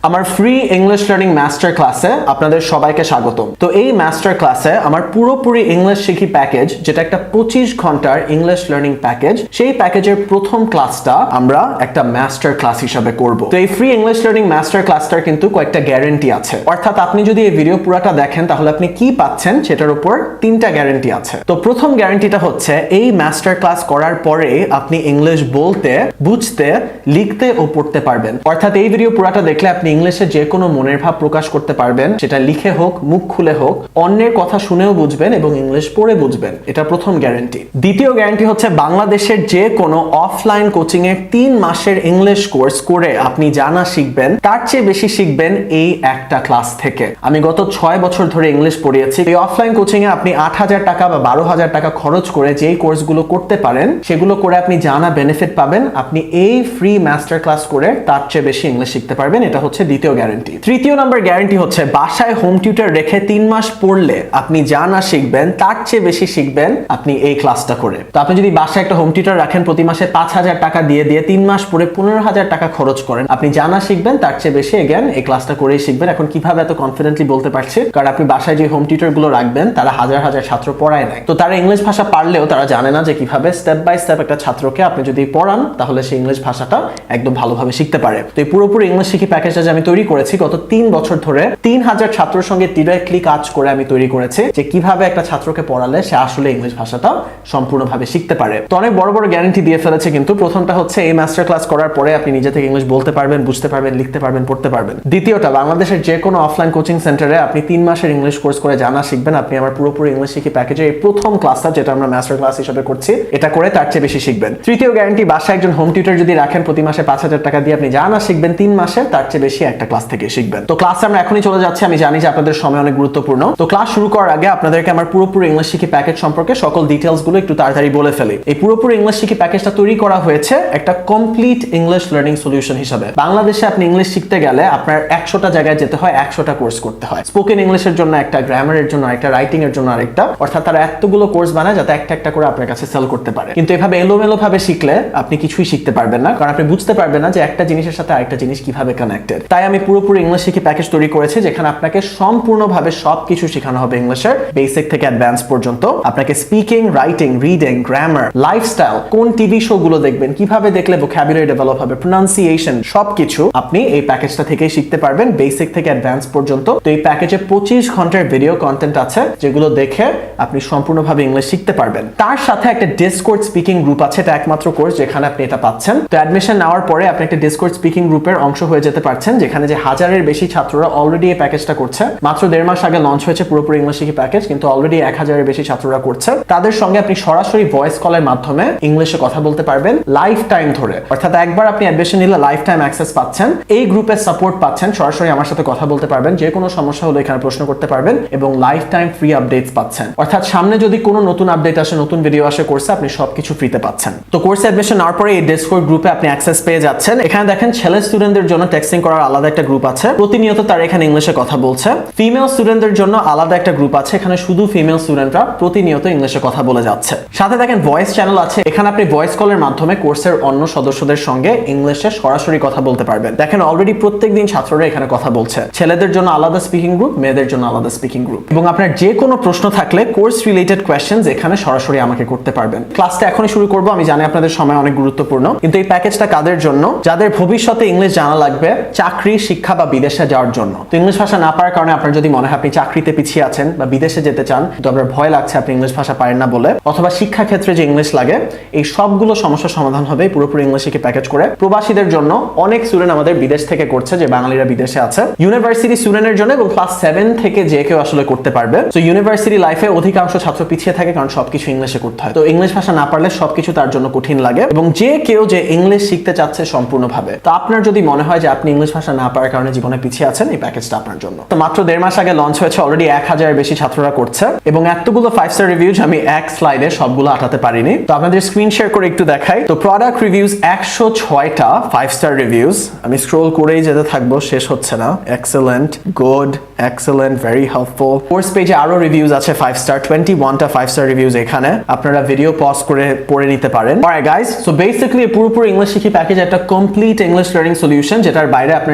আমার free English learning master ক্লাসে আপনাদের সবাইকে স্বাগতম। তো এই মাস্টার ক্লাসে আমার পুরোপুরি ইংলিশ শিখি প্যাকেজ, যেটা একটা 25 ঘন্টার ইংলিশ লার্নিং প্যাকেজ, সেই প্যাকেজের প্রথম ক্লাসটা আমরা একটা মাস্টার ক্লাস হিসাবে করব। তো এই ফ্রি ইংলিশ লার্নিং মাস্টার ক্লাসটার কিন্তু কয়েকটা গ্যারান্টি আছে, অর্থাৎ আপনি যদি এই ভিডিও পুরোটা দেখেন তাহলে আপনি কি পাচ্ছেন সেটার উপর 3টা গ্যারান্টি আছে। তো প্রথম গ্যারান্টিটা হচ্ছে এই মাস্টার ক্লাস করার পরে আপনি ইংলিশ বলতে, বুঝতে, লিখতে ও পড়তে পারবেন। অর্থাৎ এই ভিডিও পুরোটা দেখলে আপনি ইংলিশে যে কোনো মনের ভাব প্রকাশ করতে পারবেন, সেটা লিখে হোক, মুখ খুলে হোক, অন্যের কথা শুনেও বুঝবেন এবং ইংলিশ পড়ে বুঝবেন। এটা প্রথম গ্যারান্টি। দ্বিতীয় গ্যারান্টি হচ্ছে বাংলাদেশের যে কোনো অফলাইন কোচিং এর 3 মাসের ইংলিশ কোর্স করে আপনি জানা শিখবেন, তার চেয়ে বেশি শিখবেন এই একটা ক্লাস থেকে। আমি গত 6 বছর ধরে ইংলিশ পড়িয়েছি। এই অফলাইন কোচিং এ আপনি 8,000 টাকা বা 12,000 টাকা খরচ করে যেই কোর্সগুলো করতে পারেন, সেগুলো করে আপনি জানা বেনিফিট পাবেন। আপনি এই ফ্রি মাস্টার ক্লাস করে তার চেয়ে বেশি ইংলিশ শিখতে পারবেন। এটা হচ্ছে দ্বিতীয় গ্যারান্টি। তৃতীয় নাম্বার গ্যারান্টি হচ্ছে বাসায় হোম টিউটর রেখে 3 মাস পড়লে আপনি যা না শিখবেন তার চেয়ে বেশি শিখবেন আপনি এই ক্লাসটা করে। তো আপনি যদি বাসায় একটা হোম টিউটর রাখেন, প্রতি মাসে 5,000 টাকা দিয়ে 3 মাস পরে 15,000 টাকা খরচ করেন, আপনি যা না শিখবেন তার চেয়ে বেশি এগেন এই ক্লাসটা করেই শিখবেন। এখন কিভাবে এত কনফিডেন্টলি বলতে পারছি? কারণ আপনি বাসায় যে হোম টিউটর গুলো রাখবেন তারা হাজার হাজার ছাত্র পড়ায় নাই। তো তারা ইংলিশ ভাষা পারলেও তারা জানে না যে কিভাবে স্টেপ বাই স্টেপ একটা ছাত্রকে আপনি যদি পড়ান তাহলে সেই ইংলিশ ভাষাটা একদম ভালোভাবে শিখতে পারে। তো এই পুরোপুরি ইংলিশ শিখি প্যাকেজটা যে আমি তৈরি করেছি গত 3 বছর ধরে 3000 ছাত্রের সঙ্গে ডিরেক্টলি কাজ করে আমি তৈরি করেছি যে কিভাবে একটা ছাত্রকে পড়ালে সে আসলে ইংলিশ ভাষাটা সম্পূর্ণভাবে শিখতে পারে। তো অনেক বড় বড় গ্যারান্টি দিয়ে ফেলেছে, কিন্তু প্রথমটা হচ্ছে এই মাস্টার ক্লাস করার পরে আপনি নিজে থেকে ইংলিশ বলতে পারবেন, বুঝতে পারবেন, লিখতে পারবেন, পড়তে পারবেন। দ্বিতীয়টা, বাংলাদেশের যে কোনো অফলাইন কোচিং সেন্টারে আপনি 3 মাসের ইংলিশ কোর্স করে জানা শিখবেন। আপনি আমার পুরোপুরি ইংলিশ শিখি প্যাকেজে এই প্রথম ক্লাসটা, যেটা আমরা মাস্টার ক্লাস হিসেবে করছি, এটা করে তার চেয়ে বেশি শিখবেন। তৃতীয় গ্যারান্টি, বাসায় একজন হোম টিউটর যদি রাখেন, প্রতি মাসে 5,000 টাকা দিয়ে আপনি জানা শিখবেন 3 মাসে, তার চেয়ে বেশি একটা ক্লাস থেকে শিখবেন। তো ক্লাসে আমরা এখনই চলে যাচ্ছি। আমি জানি যে আপনাদের সময় অনেক গুরুত্বপূর্ণ। তো ক্লাস শুরু করার আগে আপনাদেরকে আমার পুরোপুরি ইংলিশ শিখি প্যাকেজ সম্পর্কে সকল ডিটেইলস গুলো একটু তাড়াতাড়ি বলে ফেলি। এই পুরোপুরি ইংলিশ শিখি প্যাকেজটা তৈরি করা হয়েছে একটা কমপ্লিট ইংলিশ লার্নিং সলিউশন হিসেবে। বাংলাদেশে আপনি ইংলিশ শিখতে গেলে আপনার 100টা জায়গায় যেতে হয়, 100টা কোর্স করতে হয়। স্পোকেন ইংলিশের জন্য একটা, গ্রামারের জন্য আরেকটা, রাইটিং এর জন্য আরেকটা। অর্থাৎ তারা এতগুলো কোর্স বানায় যাতে একটা একটা করে আপনার কাছে সেল করতে পারে। কিন্তু এভাবে এলোমেলো ভাবে শিখলে আপনি কিছুই শিখতে পারবেন না, কারণ আপনি বুঝতে পারবেন না যে একটা জিনিসের সাথে আরেকটা জিনিস কিভাবে কানেক্টেড। তাই আমি পুরোপুরি ইংলিশ শিখি প্যাকেজ তৈরি করেছি, যেখানে আপনাকে সম্পূর্ণভাবে সবকিছু শেখানো হবে ইংলিশের বেসিক থেকে অ্যাডভান্স পর্যন্ত। আপনাকে speaking, writing, reading, grammar, lifestyle, কোন টিভি শো গুলো দেখবেন, কিভাবে দেখলে ভোকাবুলারি ডেভেলপ হবে, প্রোনাউন্সিয়েশন, সবকিছু আপনি এই প্যাকেজটা থেকেই শিখতে পারবেন, বেসিক থেকে অ্যাডভান্স পর্যন্ত। তো এই প্যাকেজে 25 ঘন্টার ভিডিও কন্টেন্ট আছে, যেগুলো দেখে আপনি সম্পূর্ণভাবে ইংলিশ শিখতে পারবেন। তার সাথে একটা ডিসকর্ড স্পিকিং গ্রুপ আছে, এটা একমাত্র কোর্স যেখানে আপনি এটা পাচ্ছেন। তো অ্যাডমিশন নেওয়ার পরে আপনি একটা ডিসকর্ড স্পিকিং গ্রুপের অংশ হয়ে যেতে পারছেন, যেখানে যে 1000-এর বেশি ছাত্ররা অলরেডি এই প্যাকেজটা করছে। মাত্র 1.5 মাস আগে লঞ্চ হয়েছে পুরোপুরি ইংলিশ শিখি প্যাকেজ, কিন্তু অলরেডি 1000-এর বেশি ছাত্ররা করছে। তাদের সঙ্গে আপনি সরাসরি ভয়েস কলের মাধ্যমে ইংলিশে কথা বলতে পারবেন লাইফ টাইম ধরে। অর্থাৎ একবার আপনি অ্যাডমিশন নিলে লাইফ টাইম অ্যাক্সেস পাচ্ছেন, এই গ্রুপে সাপোর্ট পাচ্ছেন, সরাসরি আমার সাথে কথা বলতে পারবেন, যে কোনো সমস্যা হলে এখানে প্রশ্ন করতে পারবেন, এবং লাইফ টাইম ফ্রি আপডেটস পাচ্ছেন। অর্থাৎ সামনে যদি কোনো নতুন আপডেট আসে, নতুন ভিডিও আসে কোর্সে, আপনি সবকিছু ফ্রিতে পাচ্ছেন। তো কোর্সে অ্যাডমিশন নেওয়ার পরে এই ডিসকর্ড গ্রুপে আপনি অ্যাক্সেস পেয়ে যাচ্ছেন। এখানে দেখেন ছেলে স্টুডেন্টদের জন্য টেক্সটিং করার আলাদা একটা গ্রুপ আছে, প্রতিনিয়ত তারা এখানে ইংলিশে কথা বলছে। ফিমেল স্টুডেন্টদের জন্য আলাদা একটা গ্রুপ আছে, এখানে শুধু ফিমেল স্টুডেন্টরা প্রতিনিয়ত ইংলিশে কথা বলে যাচ্ছে। সাথে দেখেন ভয়েস চ্যানেল আছে, এখানে আপনি ভয়েস কলের মাধ্যমে কোর্সের অন্য সদস্যদের সঙ্গে ইংলিশে সরাসরি কথা বলতে পারবেন। দেখেন অলরেডি প্রত্যেকদিন ছাত্ররা এখানে কথা বলছে। ছেলেদের জন্য আলাদা স্পিকিং গ্রুপ, মেয়েদের জন্য আলাদা স্পিকিং গ্রুপ। এবং আপনার যে কোনো প্রশ্ন থাকলে কোর্স রিলেটেড কোয়েশ্চেনস এখানে সরাসরি আমাকে করতে পারবেন। ক্লাসটা এখনই শুরু করব। আমি জানি আপনাদের সময় অনেক গুরুত্বপূর্ণ, কিন্তু এই প্যাকেজটা কাদের জন্য? যাদের ভবিষ্যতে ইংলিশ জানা লাগবে চাকরি, শিক্ষা বা বিদেশে যাওয়ার জন্য। তো ইংলিশ ভাষা না পারার কারণে আপনার যদি মনে হয় আপনি চাকরিতে পিছিয়ে আছেন বা বিদেশে যেতে চান, তো আপনার ভয় লাগছে আপনি ইংলিশ ভাষা পারেন না বলে, অথবা শিক্ষা ক্ষেত্রে যে ইংলিশ লাগে, এই সবগুলো সমস্যার সমাধান হবে পুরোপুরি ইংলিশ শিখে প্যাকেজ করে। প্রবাসীদের জন্য অনেক স্টুডেন্ট আমাদের বিদেশ থেকে করছে, যে বাঙালিরা বিদেশে আছে। ইউনিভার্সিটি স্টুডেন্টের জন্য এবং ক্লাস 7 থেকে যে কেউ আসলে করতে পারবে। তো ইউনিভার্সিটি লাইফে অধিকাংশ ছাত্র পিছিয়ে থাকে, কারণ সবকিছু ইংলিশে করতে হয়। তো ইংলিশ ভাষা না পারলে সবকিছু তার জন্য কঠিন লাগে, এবং যে কেউ যে ইংলিশ শিখতে চাচ্ছে সম্পূর্ণভাবে, তো আপনার যদি মনে হয় যে আপনি ইংলিশ ভাষা না পারার কারণে জীবনে পিছিয়ে আছেন, এই প্যাকেজটা আপনার জন্য। তো মাত্র 1.5 মাস আগে লঞ্চ হয়েছে, অলরেডি 1000-এর বেশি ছাত্ররা করছে, এবং এতগুলো 5-স্টার রিভিউজ আমি এক স্লাইডে সবগুলো আটাতে পারিনি। তো আপনাদের স্ক্রিন শেয়ার করে একটু দেখাই। তো প্রোডাক্ট রিভিউজ 106টা 5-স্টার রিভিউজ, আমি স্ক্রোল করেই যেতে থাকবো, শেষ হচ্ছে না। Excellent, good, excellent, very helpful. Course পেজে আরো রিভিউজ আছে 5-স্টার, 21টা 5-স্টার রিভিউজ এখানে। আপনারা ভিডিও পজ করে পড়ে নিতে পারেন। অলরাইট গাইস, সো বেসিক্যালি পুরোপুরি ইংলিশ শিখি প্যাকেজ একটা কমপ্লিট ইংলিশ লার্নিং সলিউশন, যেটার বাইরে আপনার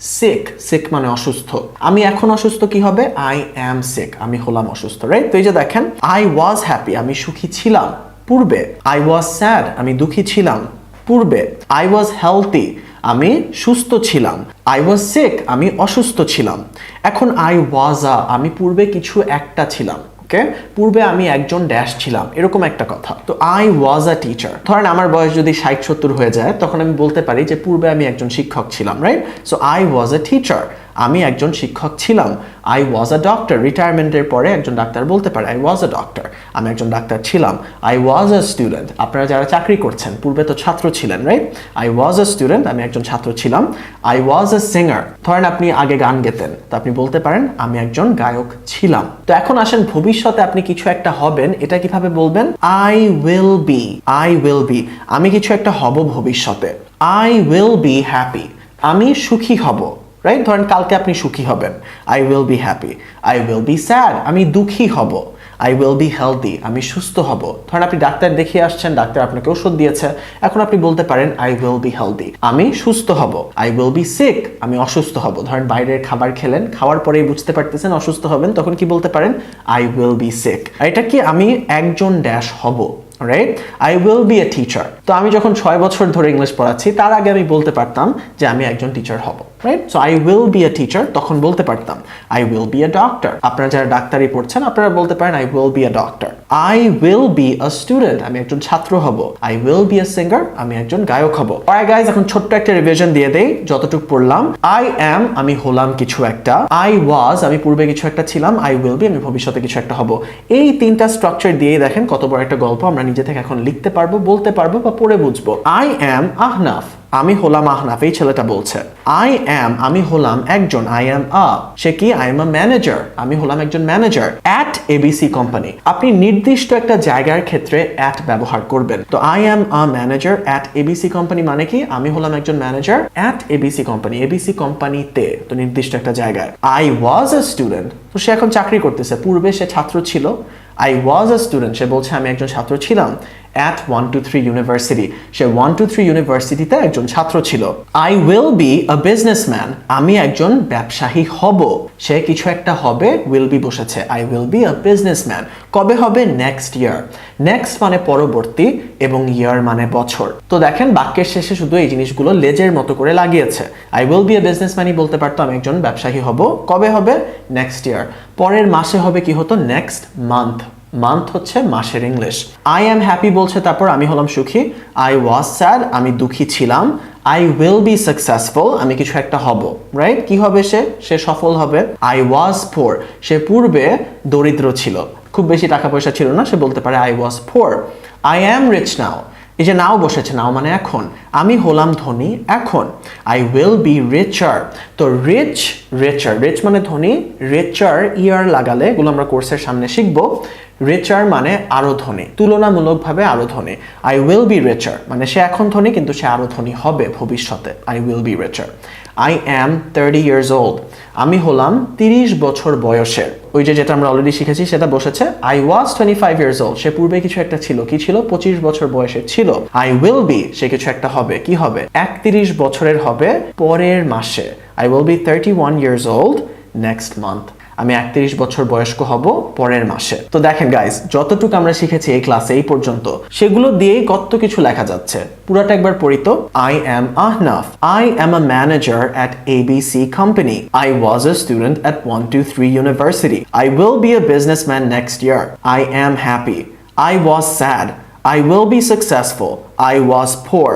sick, sick মানে অসুস্থ। আমি এখন অসুস্থ কি হবে? I am sick, আমি হলাম অসুস্থ, রাইট? তো এই যে দেখেন, I was happy, আমি সুখী ছিলাম পূর্বে। I was sad, আমি দুঃখী ছিলাম পূর্বে। I was healthy, আমি সুস্থ ছিলাম। I was sick, আমি অসুস্থ ছিলাম। এখন I was a, আমি পূর্বে কিছু একটা ছিলাম। পূর্বে আমি একজন ড্যাশ ছিলাম, এরকম একটা কথা। তো আই ওয়াজ আ টিচার। ধরেন আমার বয়স যদি 60-70 হয়ে যায়, তখন আমি বলতে পারি যে পূর্বে আমি একজন শিক্ষক ছিলাম, right? So I was a teacher, আমি একজন শিক্ষক ছিলাম। আই ওয়াজ আ ডক্টর, রিটায়ারমেন্টের পরে একজন ডাক্তার বলতে পারে আই ওয়াজ আ ডক্টর, আমি একজন ডাক্তার ছিলাম। আই ওয়াজ আ স্টুডেন্ট, আপনারা যারা চাকরি করছেন পূর্বে তো ছাত্র ছিলেন, right? I was a student, আমি একজন ছাত্র ছিলাম। আই ওয়াজ আ সিঙ্গার, ধরেন আপনি আগে গান গেতেন, তো আপনি বলতে পারেন আমি একজন গায়ক ছিলাম। তো এখন আসেন ভবিষ্যতে আপনি কিছু একটা হবেন, এটা কিভাবে বলবেন? I will B, I will B, আমি কিছু একটা হব ভবিষ্যতে। আই উইল বি হ্যাপি, আমি সুখী হব, রাইট? ধরেন কালকে আপনি সুখী হবেন, I will be happy. I will be sad, আমি দুঃখী হব। আই উইল বি হেলদি, আমি সুস্থ হব। ধরেন আপনি ডাক্তার দেখিয়ে আসছেন, ডাক্তার আপনাকে ওষুধ দিয়েছে, এখন আপনি বলতে পারেন আই উইল বি হেলদি, আমি সুস্থ হব। আই উইল বি সিক, আমি অসুস্থ হব। ধরেন বাইরের খাবার খেলেন, খাওয়ার পরেই বুঝতে পারতেছেন অসুস্থ হবেন, তখন কি বলতে পারেন? I will be sick. এটা কি? আমি একজন ড্যাশ হব, right? I will be a teacher. তো আমি যখন 6 বছর ধরে ইংলিশ পড়াচ্ছি, তার আগে আমি বলতে পারতাম যে আমি একজন টিচার হব, right? So I will be a teacher, তখন বলতে পারতাম। I will be a doctor, আপনারা যারা ডাক্তারি পড়ছেন আপনারা বলতে পারেন I will be a doctor. I will be a student, আমি একজন ছাত্র হব। I will be a singer, আমি একজন গায়ক হব। অলরাইট গাইস, এখন ছোট্ট একটা রিভিশন দিয়ে দেই যতটুকু পড়লাম। আই অ্যাম, আমি হলাম কিছু একটা। আই ওয়াজ, আমি পূর্বে কিছু একটা ছিলাম। আই উইল বি, আমি ভবিষ্যতে কিছু একটা হব। এই তিনটা স্ট্রাকচার দিয়ে দেখেন কত বড় একটা গল্প আমরা নিজে থেকে এখন লিখতে পারবো, বলতে পারবো বা পড়ে বুঝবো। আই অ্যাম আহনাফ, আমি হলাম আহনাফ, এই ছেলেটা বলছে। আই অ্যাম, আমি হলাম একজন। আই অ্যাম আ, সে কি? আই এম আ ম্যানেজার, আমি হলাম একজন ম্যানেজার অ্যাট এবিসি কোম্পানি। আপনি নির্দিষ্ট একটা জায়গার ক্ষেত্রে অ্যাট ব্যবহার করবেন। তো I am a manager at ABC company মানে কি? আমি হলাম একজন manager at ABC company, ABC কোম্পানিতে, তো নির্দিষ্ট একটা জায়গায়। আই ওয়াজ আ স্টুডেন্ট, তো সে এখন চাকরি করতেছে, পূর্বে সে ছাত্র ছিল। আই ওয়াজ আ স্টুডেন্ট, সে বলছে আমি একজন ছাত্র ছিলাম at 123 ইউনিভার্সিটি, সে 123 ইউনিভার্সিটিতে একজন ছাত্র ছিল। I will be a businessman, আমি একজন ব্যবসায়ী হব। সে কিছু একটা হবে, উইল বি বসেছে। I will be a businessman, কবে হবে? Next year. নেক্সট মানে পরবর্তী এবং ইয়ার মানে বছর। তো দেখেন বাক্যের শেষে শুধু এই জিনিসগুলো লেজের মতো করে লাগিয়েছে। আই উইল বি আ বিজনেসম্যানই বলতে পারতো আমি একজন ব্যবসায়ী হব, কবে হবে? Next year. পরের মাসে হবে কি হতো? Next month. মান্থ হচ্ছে মাসের ইংলিশ। আই অ্যাম হ্যাপি বলছে, তারপর আমি হলাম সুখী। আই ওয়াজ স্যাড, আমি দুঃখী ছিলাম। আই উইল বি সাকসেসফুল, আমি কিছু একটা হব, রাইট? কি হবে সে? সে সফল হবে। আই ওয়াজ পোর, সে পূর্বে দরিদ্র ছিল, খুব বেশি টাকা পয়সা ছিল না, সে বলতে পারে I was poor. I am rich now, এই যে নাও বসেছে, নাও মানে এখন, আমি হলাম ধনী এখন। আই উইল বি রিচার, তো রিচ, রিচার, রিচ মানে ধনী, রিচার ইয়ার লাগালে, এগুলো আমরা কোর্সের সামনে শিখবো। রিচার মানে আরো ধনী, তুলনামূলকভাবে আরো ধনী। আই উইল বি রিচার মানে সে এখন ধনী কিন্তু সে আরো ধনী হবে ভবিষ্যতে। I will be richer. I am 30 years old, আমি হলাম 30 বছর বয়সের। ওই যে যেটা আমরা অলরেডি শিখেছি সেটা বসেছে। আই ওয়াজ 25 years old, সে পূর্বে কিছু একটা ছিল, কি ছিল? 25 বছর বয়সেের ছিল। আই উইল বি, সে কিছু একটা হবে, কি হবে? 31 বছরের হবে পরের মাসে। I will B 31 years old next month, আমি 31 বছর বয়স্ক হব পরের মাসে। তো দেখেন গাইস, যতটুকু আমরা শিখেছি এই ক্লাসে এই পর্যন্ত, সেগুলো দিয়েই কত কিছু লেখা যাচ্ছে। পুরোটা একবার পড়ি তো। I am Ahnaf, I am a manager at ABC company. I was a student at 123 university. I will be a businessman next year. I am happy. I was sad. I will be successful. I was poor.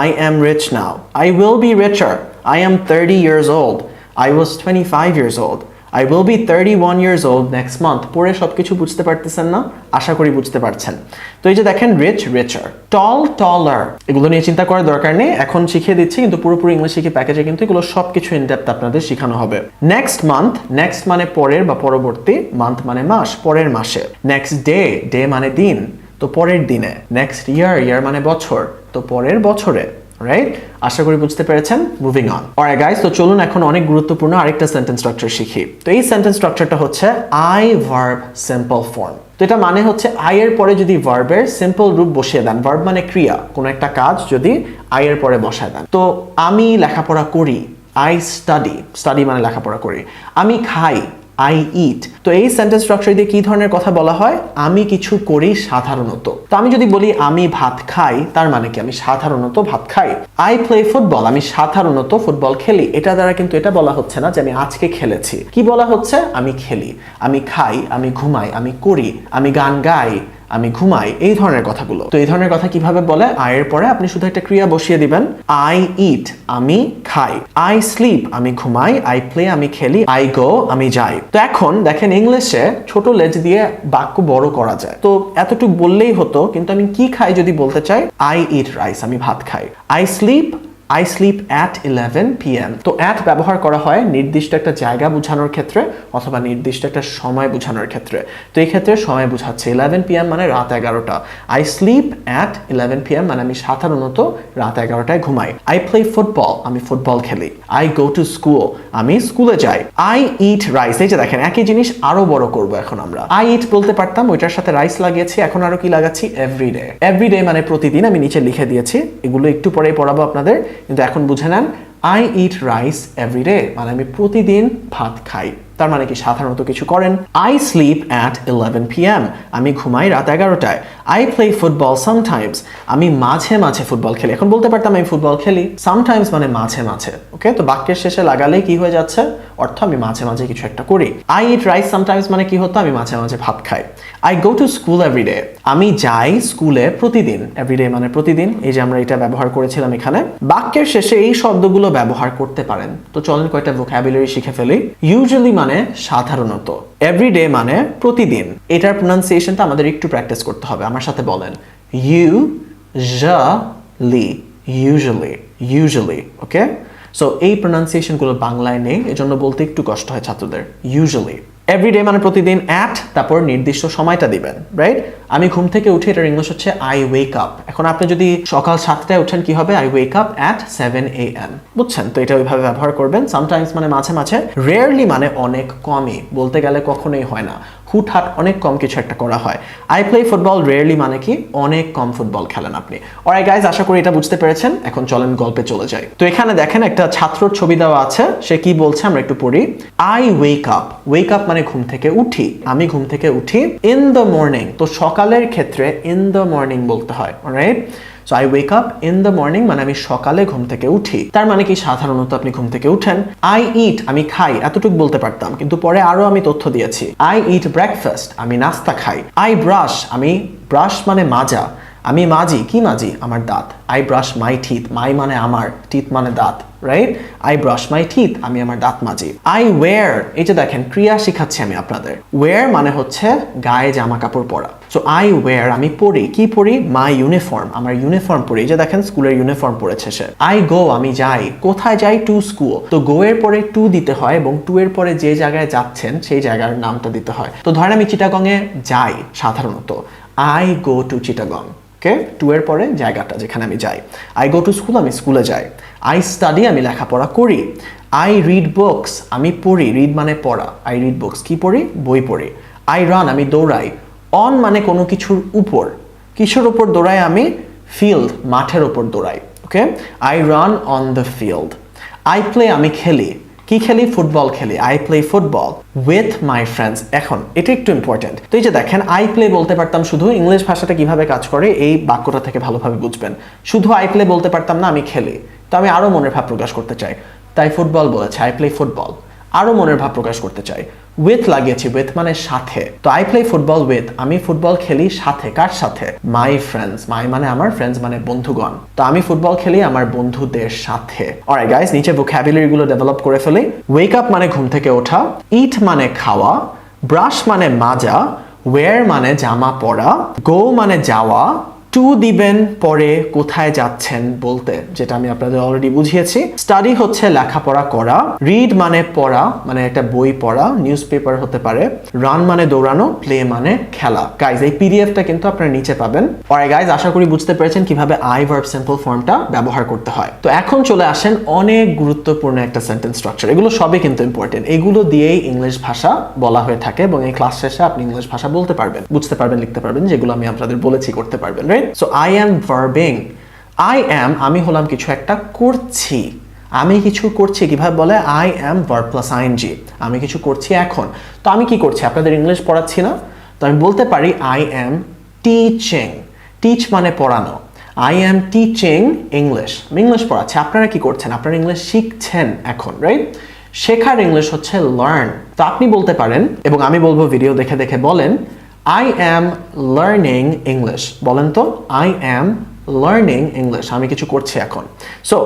I am rich now. I will be richer. I am 30 years old. I was 25 years old. I will be 31 years old next month. পরে সবকিছু বুঝতে পারতেছেন না? আশা করি বুঝতে পারছেন। তো এই যে দেখেন, রিচ, রিচার, টল, টলার, এগুলো নিয়ে চিন্তা করার দরকার নেই, এখন শিখিয়ে দিচ্ছি, কিন্তু পুরোপুরি ইংলিশ শিখি প্যাকেজে কিন্তু এগুলো সবকিছু ইন ডেপথ আপনাদের শেখানো হবে। নেক্সট মান্থ, নেক্সট মানে পরের বা পরবর্তী, মান্থ মানে মাস, পরের মাসে। নেক্সট ডে, ডে মানে দিন, তো পরের দিনে। নেক্সট ইয়ার, ইয়ার মানে বছর, তো পরের বছরে, রাইট? আশা করি বুঝতে পেরেছেন। Moving on. অলরাইট গাইস, তো চলুন এখন অনেক গুরুত্বপূর্ণ আরেকটা সেন্টেন্স স্ট্রাকচার শিখি। তো এই সেন্টেন্স স্ট্রাকচারটা হচ্ছে আই ভার্ব সিম্পল ফর্ম। তো এটা মানে হচ্ছে আই এর পরে যদি ভার্বের সিম্পল রূপ বসিয়ে দেন, ভার্ব মানে ক্রিয়া, কোনো একটা কাজ যদি আই এর পরে বসায় দেন। তো আমি লেখাপড়া করি, আই স্টাডি মানে লেখাপড়া করি। আমি খাই, আই ইট। তো এই সেন্টেন্স স্ট্রাকচার দিয়ে কি ধরনের কথা বলা হয়? আমি কিছু করি সাধারণত। তো আমি যদি বলি আমি ভাত খাই, তার মানে কি? আমি সাধারণত ভাত খাই। আই প্লে ফুটবল, আমি সাধারণত ফুটবল খেলি। এটা দ্বারা কিন্তু এটা বলা হচ্ছে না যে আমি আজকে খেলেছি। কি বলা হচ্ছে? আমি খেলি, আমি খাই, আমি ঘুমাই, আমি করি, আমি গান গাই, আমি ঘুমাই, এই ধরনের কথাগুলো। তো এই ধরনের কথা কিভাবে বলে? আই এর পরে আপনি শুধু একটা ক্রিয়া বসিয়ে দিবেন। আই ইট, আমি খাই। আই স্লিপ, আমি ঘুমাই। আই প্লে, আমি খেলি। আই গো, আমি যাই। তো এখন দেখেন ইংলিশে ছোট লেজ দিয়ে বাক্য বড় করা যায়। তো এতটুকু বললেই হতো, কিন্তু আমি কি খাই যদি বলতে চাই, আই ইট রাইস, আমি ভাত খাই। I sleep at 11 p.m. তো at ব্যবহার করা হয় নির্দিষ্ট একটা জায়গা বোঝানোর ক্ষেত্রে অথবা নির্দিষ্ট একটা সময় বোঝানোর ক্ষেত্রে। তো এই ক্ষেত্রে সময় বোঝাচ্ছে। 11 p.m. মানে রাত 11টা। I sleep at 11 p.m. মানে আমি সাধারণত রাত 11টায় ঘুমাই। I play football, আমি ফুটবল খেলি। I go to school, আমি স্কুলে যাই। I eat rice, এই যে দেখেন একই জিনিস আরো বড় করব এখন আমরা। I eat বলতে পারতাম, ওইটার সাথে রাইস লাগিয়েছি, এখন আরো কি লাগাচ্ছি? এভরিডে। এভরিডে মানে প্রতিদিন, আমি নিচে লিখে দিয়েছি। এগুলো একটু পরেই পড়াবো আপনাদের, কিন্তু এখন বুঝে নেন। I eat rice every day মানে আমি প্রতিদিন ভাত খাই। তার মানে কি? সাধারণত কিছু করেন। I sleep at 11 p.m. আমি ঘুমাই রাত 11টায়। I play football sometimes, আমি মাঝে মাঝে ফুটবল খেলি। এখন বলতে পারতাম আমি ফুটবল খেলি। sometimes মানে মাঝে মাঝে। ওকে, তো বাক্যের শেষে লাগালেই কি হয়ে যাচ্ছে? অর্থ আমি মাঝে মাঝে কিছু একটা করি। I eat rice sometimes মানে কি হতো? আমি মাঝে মাঝে ভাত খাই। I go to school every day, আমি যাই স্কুলে প্রতিদিন। everyday মানে প্রতিদিন, এই যে আমরা এটা ব্যবহার করেছিলাম এখানে। বাক্যের শেষে এই শব্দগুলো ব্যবহার করতে পারেন। তো চলেন কয়টা ভোকাবুলারি শিখে ফেলি। ইউজুয়ালি মানে সাধারণত, এভরিডে মানে প্রতিদিন। এটার প্রনাউন্সিয়েশনটা আমাদের একটু প্র্যাকটিস করতে হবে। আমার সাথে বলেন, ইউজুয়ালি। ওকে, সো এই প্রনাউন্সিয়েশনগুলো বাংলায় নেই, এজন্য বলতে একটু কষ্ট হয় ছাত্রদের। ইউজুয়ালি এভরিডে মানে প্রতিদিন, অ্যাট তারপর নির্দিষ্ট সময়টা দিবেন, রাইট? আমি ঘুম থেকে উঠে, এটার ইংলিশ হচ্ছে আই ওয়েক আপ। এখন আপনি যদি সকাল 7টায় উঠেন কি হবে? I wake up at 7 a.m. বুঝছেন? তো এটা ওইভাবে ব্যবহার করবেন। সামটাইমস মানে মাঝে মাঝে। রেয়ারলি মানে অনেক কমই, বলতে গেলে কখনোই হয় না, হুটহাট অনেক কম কিছু একটা করা হয়। আই প্লে ফুটবল রেয়ারলি মানে কি? অনেক কম ফুটবল খেলেন আপনি। অলরাইট গাইজ, আশা করি এটা বুঝতে পেরেছেন। এখন চলেন গল্পে চলে যাই। তো এখানে দেখেন একটা ছাত্রর ছবি দেওয়া আছে, সে কি বলছে আমরা একটু পড়ি। আই ওয়েক আপ মানে ঘুম থেকে উঠি, আমি ঘুম থেকে উঠি। ইন দ্য মর্নিং, তো সকালের ক্ষেত্রে ইন দ্য মর্নিং বলতে হয়, alright? So I wake up in the morning মানে আমি সকালে ঘুম থেকে উঠি। তার মানে কি? সাধারণত আপনি ঘুম থেকে উঠেন। আই ইট, আমি খাই, এতটুকু বলতে পারতাম, কিন্তু পরে আরো আমি তথ্য দিয়েছি। আই ইট ব্রেকফাস্ট, আমি নাস্তা খাই। আই ব্রাশ, আমি ব্রাশ মানে মাজা, আমি মাজি। কি মাজি? আমার দাঁত। আই ব্রাশ মাই টিথ, মাই মানে আমার, টিথ মানে দাঁত, right? I brush my teeth, আমি আমার দাঁত মাজি। আই ওয়্যার, এই যে দেখেন ক্রিয়া শিখাচ্ছি আমি আপনাদের। ওয়্যার মানে হচ্ছে গায়ে জামা কাপড় পরা। সো আই ওয়্যার, আমি পরি। কি পরি? মাই ইউনিফর্ম, আমার ইউনিফর্ম পরি। এই যে দেখেন স্কুলের ইউনিফর্ম পরেছে সে। আই গো, আমি যাই। কোথায় যাই? To school. তো গো এর পরে টু দিতে হয় এবং টু এর পরে যে জায়গায় যাচ্ছেন সেই জায়গার নামটা দিতে হয়। তো ধরেন আমি চিটাগংয়ে যাই সাধারণত, I go to Chittagong. Okay, to এর পরে জায়গাটা যেখানে আমি যাই। আই গো টু স্কুল, আমি স্কুলে যাই। আই স্টাডি, আমি লেখাপড়া করি। আই রিড বুকস, আমি পড়ি। রিড মানে পড়া। আই রিড বুকস, কি পড়ি? বই পড়ি। আই রান, আমি দৌড়াই। অন মানে কোনো কিছুর উপর, কিসের উপর দৌড়াই আমি? ফিল্ড, মাঠের উপর দৌড়াই। Okay, I run on the field. I play, আমি খেলি। কি খেলি? ফুটবল খেলি। I play football with my friends. এখন এটা একটু ইম্পর্টেন্ট। তো এই যে দেখেন আই প্লে বলতে পারতাম শুধু, ইংলিশ ভাষাটা কিভাবে কাজ করে এই বাক্যটা থেকে ভালোভাবে বুঝবেন। শুধু আই প্লে বলতে পারতাম না, আমি খেলি। তো আমি আরো মনের ভাব প্রকাশ করতে চাই, তাই ফুটবল বলেছে, আই প্লে ফুটবল। আরো মনের ভাব প্রকাশ করতে চাই, উইথ লাগিয়েছি। উইথ মানে সাথে। তো আই প্লে ফুটবল উইথ, আমি ফুটবল খেলি সাথে। কার সাথে? My friends. মাই মানে আমার, ফ্রেন্ডস মানে বন্ধুগণ। তো আমি ফুটবল খেলি আমার বন্ধুদের সাথে। অলরাইট গাইস, নিচে ভোকাবুলারি গুলো ডেভেলপ করে ফেলি। ওয়েক আপ মানে ঘুম থেকে ওঠা। ইট মানে খাওয়া। ব্রাশ মানে মাজা। ওয়্যার মানে জামা পরা। গো মানে যাওয়া। টু দিবেন পরে কোথায় যাচ্ছেন বলতে, যেটা আমি আপনাদের অলরেডি বুঝিয়েছি। স্টাডি হচ্ছে লেখাপড়া করা। রিড মানে পড়া, মানে একটা বই পড়া, নিউজ পেপার হতে পারে। রান মানে দৌড়ানো। প্লে মানে খেলা। গাইজ, এই পিডিএফটা কিন্তু আপনারা নিচে পাবেন। অলরাইট গাইজ, আশা করি বুঝতে পেরেছেন কিভাবে আই ভার্ব সিম্পল ফর্মটা ব্যবহার করতে হয়। তো এখন চলে আসেন অনেক গুরুত্বপূর্ণ একটা সেন্টেন্স স্ট্রাকচার। এগুলো সবই কিন্তু ইম্পর্টেন্ট। এগুলো দিয়েই ইংলিশ ভাষা বলা হয়ে থাকে এবং এই ক্লাস শেষে আপনি ইংলিশ ভাষা বলতে পারবেন, বুঝতে পারবেন, লিখতে পারবেন, যেগুলো আমি আপনাদের বলেছি করতে পারবেন, right? So I am verbing. I am, আমি হলাম কিছু একটা করছি। আমি কিছু করছি কিভাবে বলে I am verb plus ING. আমি কিছু করছি এখন। তো আমি কি করছি? আপনাদের ইংলিশ পড়াচ্ছি না, তো আমি বলতে পারি আই অ্যাম টিচিং। টিচ মানে পড়ানো। I am teaching English. আমি ইংলিশ পড়াচ্ছি। আপনারা কি করছেন? আপনারা ইংলিশ শিখছেন এখন, রাইট? শেখার ইংলিশ হচ্ছে লার্ন। তো আপনি বলতে পারেন, এবং আমি বলবো ভিডিও দেখে দেখে বলেন, I am learning English. বলেন তো, I am learning English. আমি কিছু করছি এখন। So,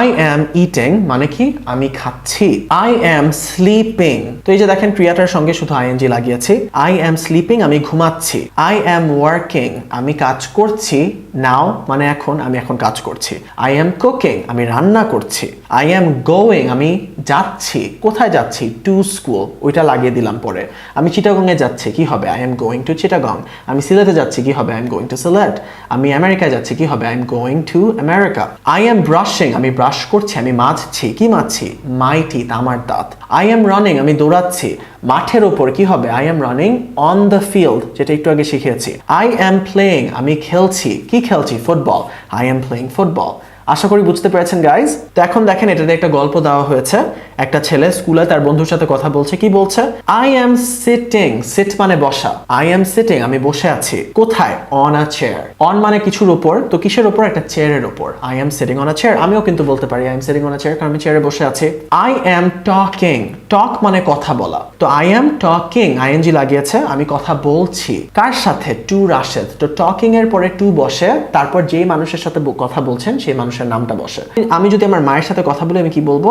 I am eating মানে কি? আমি খাচ্ছি। I am sleeping. তো এই যে দেখেন ক্রিয়াটার সঙ্গে শুধু ing লাগিয়েছি। I am sleeping আমি ঘুমাচ্ছি। I am working আমি কাজ করছি। Now মানে এখন, আমি এখন কাজ করছি। I am cooking আমি রান্না করছি। I am going আমি যাচ্ছি। কোথায় যাচ্ছি? To school। ওইটা লাগিয়ে দিলাম পরে। আমি চিটাগংয়ে যাচ্ছি, কি হবে? I am going to Chittagong। আমি সিলেটে যাচ্ছি, কি হবে? I am going to Sylhet। আমি আমেরিকায় যাচ্ছি, কি হবে? I am going to America। I am brushing আমি ব্রাশ করছি, আমি মাজছি। কি মাজছি? My teeth আমার দাঁত। I am running আমি দৌড়াচ্ছি মাঠের উপর, কি হবে? I am running on the field, যেটা একটু আগে শিখিয়েছি। I am playing আমি খেলছি। কি খেলছি? Football. I am playing football। আশা করি বুঝতে পেরেছেন গাইজ। তো এখন দেখেন এটাতে একটা গল্প দেওয়া হয়েছে। একটা ছেলে স্কুলে তার বন্ধুর সাথে কথা বলছে। কি বলছে? I am sitting। সিট মানে বসা। I am sitting আমি বসে আছি। কোথায়? On a chair। On মানে কিছুর উপর, তো কিসের উপর? একটা চেয়ারের উপর। I am sitting on a chair। আমিও কিন্তু বলতে পারি I am sitting on a chair, কারণ আমি চেয়ারে বসে আছি। I am talking। টক মানে কথা বলা। তো I am talking ing লাগিয়েছে, আমি কথা বলছি। কার সাথে? টু রাশেদ। তো টকিং এর পরে টু বসে, তারপর যেই মানুষের সাথে কথা বলছেন সেই মানুষের নামটা বসে। আমি যদি আমার মায়ের সাথে কথা বলি, আমি কি বলবো?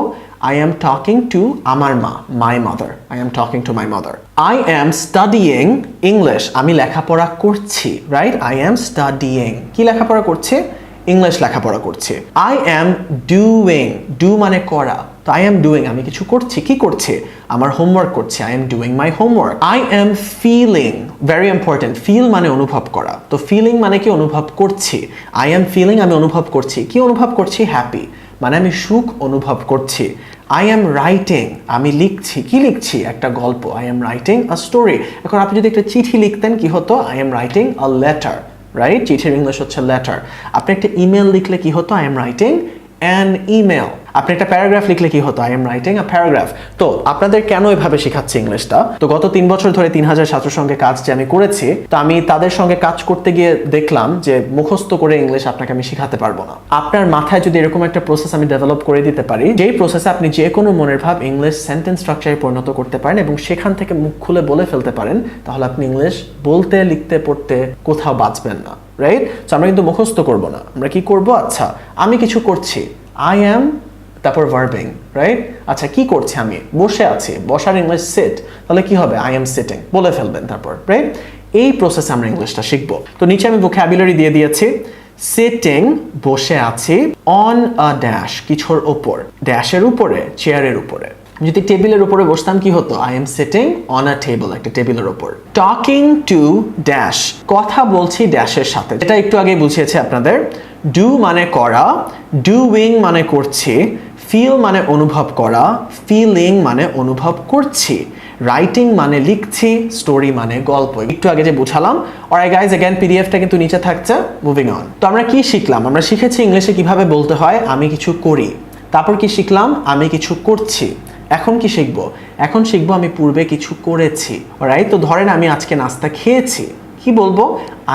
I am talking to আমার মা, my mother। I am talking to my mother। I am studying English আমি লেখাপড়া করছি, রাইট? I am studying কি লেখাপড়া করছি? ইংলিশ লেখাপড়া করছি। I am doing do মানে করা। তো I am doing আমি কিছু করছি। কি করছি? আমার হোমওয়ার্ক করছি। I am doing my homework। I am feeling very important feel মানে অনুভব করা। তো feeling মানে কি? অনুভব করছি। I am feeling আমি অনুভব করছি। কি অনুভব করছি? হ্যাপি মানে আমি সুখ অনুভব করছি। I am writing আমি লিখছি। কি লিখছি? একটা গল্প। I am writing a story। এখন আপনি যদি একটা চিঠি লিখতেন, কি হতো? I am writing a letter, right? চিঠির ইংলিশ হচ্ছে লেটার। আপনি একটা ইমেল লিখলে কি হতো? I am writing an email। আপনি একটা প্যারাগ্রাফ লিখলে কি হতো? I am writing a paragraph। তো আপনাদের কেন এভাবে শেখাচ্ছি ইংলিশটা? তো গত 3 বছর ধরে 3000 ছাত্রের সঙ্গে কাজ যে আমি করেছি, তো আমি তাদের সঙ্গে কাজ করতে গিয়ে দেখলাম যে মুখস্থ করে ইংলিশ আপনাকে আমি শেখাতে পারবো না। আপনার মাথায় যদি এরকম একটা প্রসেস আমি ডেভেলপ করে দিতে পারি, যেই প্রসেসে আপনি যে কোনো মনের ভাব ইংলিশ সেন্টেন্স স্ট্রাকচারে পরিণত করতে পারেন এবং সেখান থেকে মুখ খুলে বলে ফেলতে পারেন, তাহলে আপনি ইংলিশ বলতে, লিখতে, পড়তে কোথাও বাঁচবেন না, রাইট? তো আমরা কিন্তু মুখস্থ করব না। আমরা কি করব? আচ্ছা, আমি কিছু করছি। I am তারপর ভার্বিং, রাইট? আচ্ছা, কি করছি? আমি বসে আছি। বসার ইংলিশ সিট। তাহলে কি হবে? I am sitting বলে ফেলবেন তারপর, রাইট? এই প্রসেসে আমরা ইংলিশটা শিখবো। তো নিচে আমি ভোকাবুলারি দিয়ে দিয়েছি। সিটিং বসে আছি, অন আ ড্যাশ কিছুর উপর, ড্যাশের উপরে, চেয়ারের উপরে। যদি টেবিলের উপরে বসতাম, কি হতো? I am sitting on a table একটা টেবিলের উপর। টকিং টু ড্যাশ কথা বলছি ড্যাশের সাথে, এটা একটু আগে বুঝিয়েছি আপনাদের। ডু মানে করা, ডুইং মানে করছি, ফিল মানে অনুভব করা, ফিলিং মানে অনুভব করছি, রাইটিং মানে লিখছি, স্টোরি মানে গল্প। একটু আগে যে বুঝালাম। অলরাইট গাইজ, अगेन পিডিএফটা কিন্তু নিচে থাকছে। Moving on. তো আমরা কি শিখলাম? আমরা শিখেছি ইংলিশে কিভাবে বলতে হয় আমি কিছু করি। তারপর কি শিখলাম? আমি কিছু করছি। এখন কি শিখবো? এখন শিখবো আমি পূর্বে কিছু করেছি। অলরাইট? তো ধরেন আমি আজকে নাস্তা খেয়েছি, কি বলবো?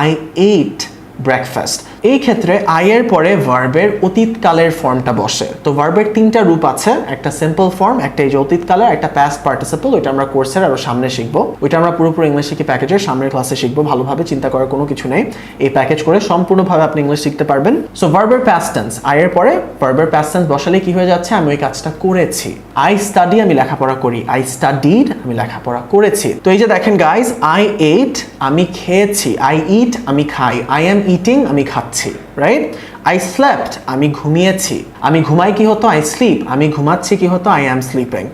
I ate breakfast. এই ক্ষেত্রে আই এর পরে ভার্বের অতীতকালের ফর্মটা বসে। তো ভার্বের 3টা রূপ আছে, একটা সিম্পল ফর্ম, একটা এই যে অতীতকালের, একটা পাস্ট পার্টিসিপল। ওইটা আমরা কোর্সের আরো সামনে শিখবো। ওইটা আমরা পুরোপুরি ইংলিশ শিখি প্যাকেজের সামনের ক্লাসে শিখবো। ভালোভাবে চিন্তা করার কোনো কিছু নেই, এই প্যাকেজ করে সম্পূর্ণভাবে আপনি ইংলিশ শিখতে পারবেন। সো ভার্বের পাস্ট টেন্স, আই এর পরে ভার্বের পাস্ট টেন্স বসালে কি হয়ে যাচ্ছে? আমি ওই কাজটা করেছি। আই স্টাডি আমি লেখাপড়া করি, আই স্টাডিড আমি লেখাপড়া করেছি। তো এই যে দেখেন গাইজ, আই এট আমি খেয়েছি, আই ইট আমি খাই, আই এম ইটিং আমি খাচ্ছি, রাইট? আই স্লেপ্ট আমি ঘুমিয়েছি, আমি ঘুমাই কি হতো? আই স্লিপ আমি ঘুমাচ্ছি কি হতো? I am sleeping.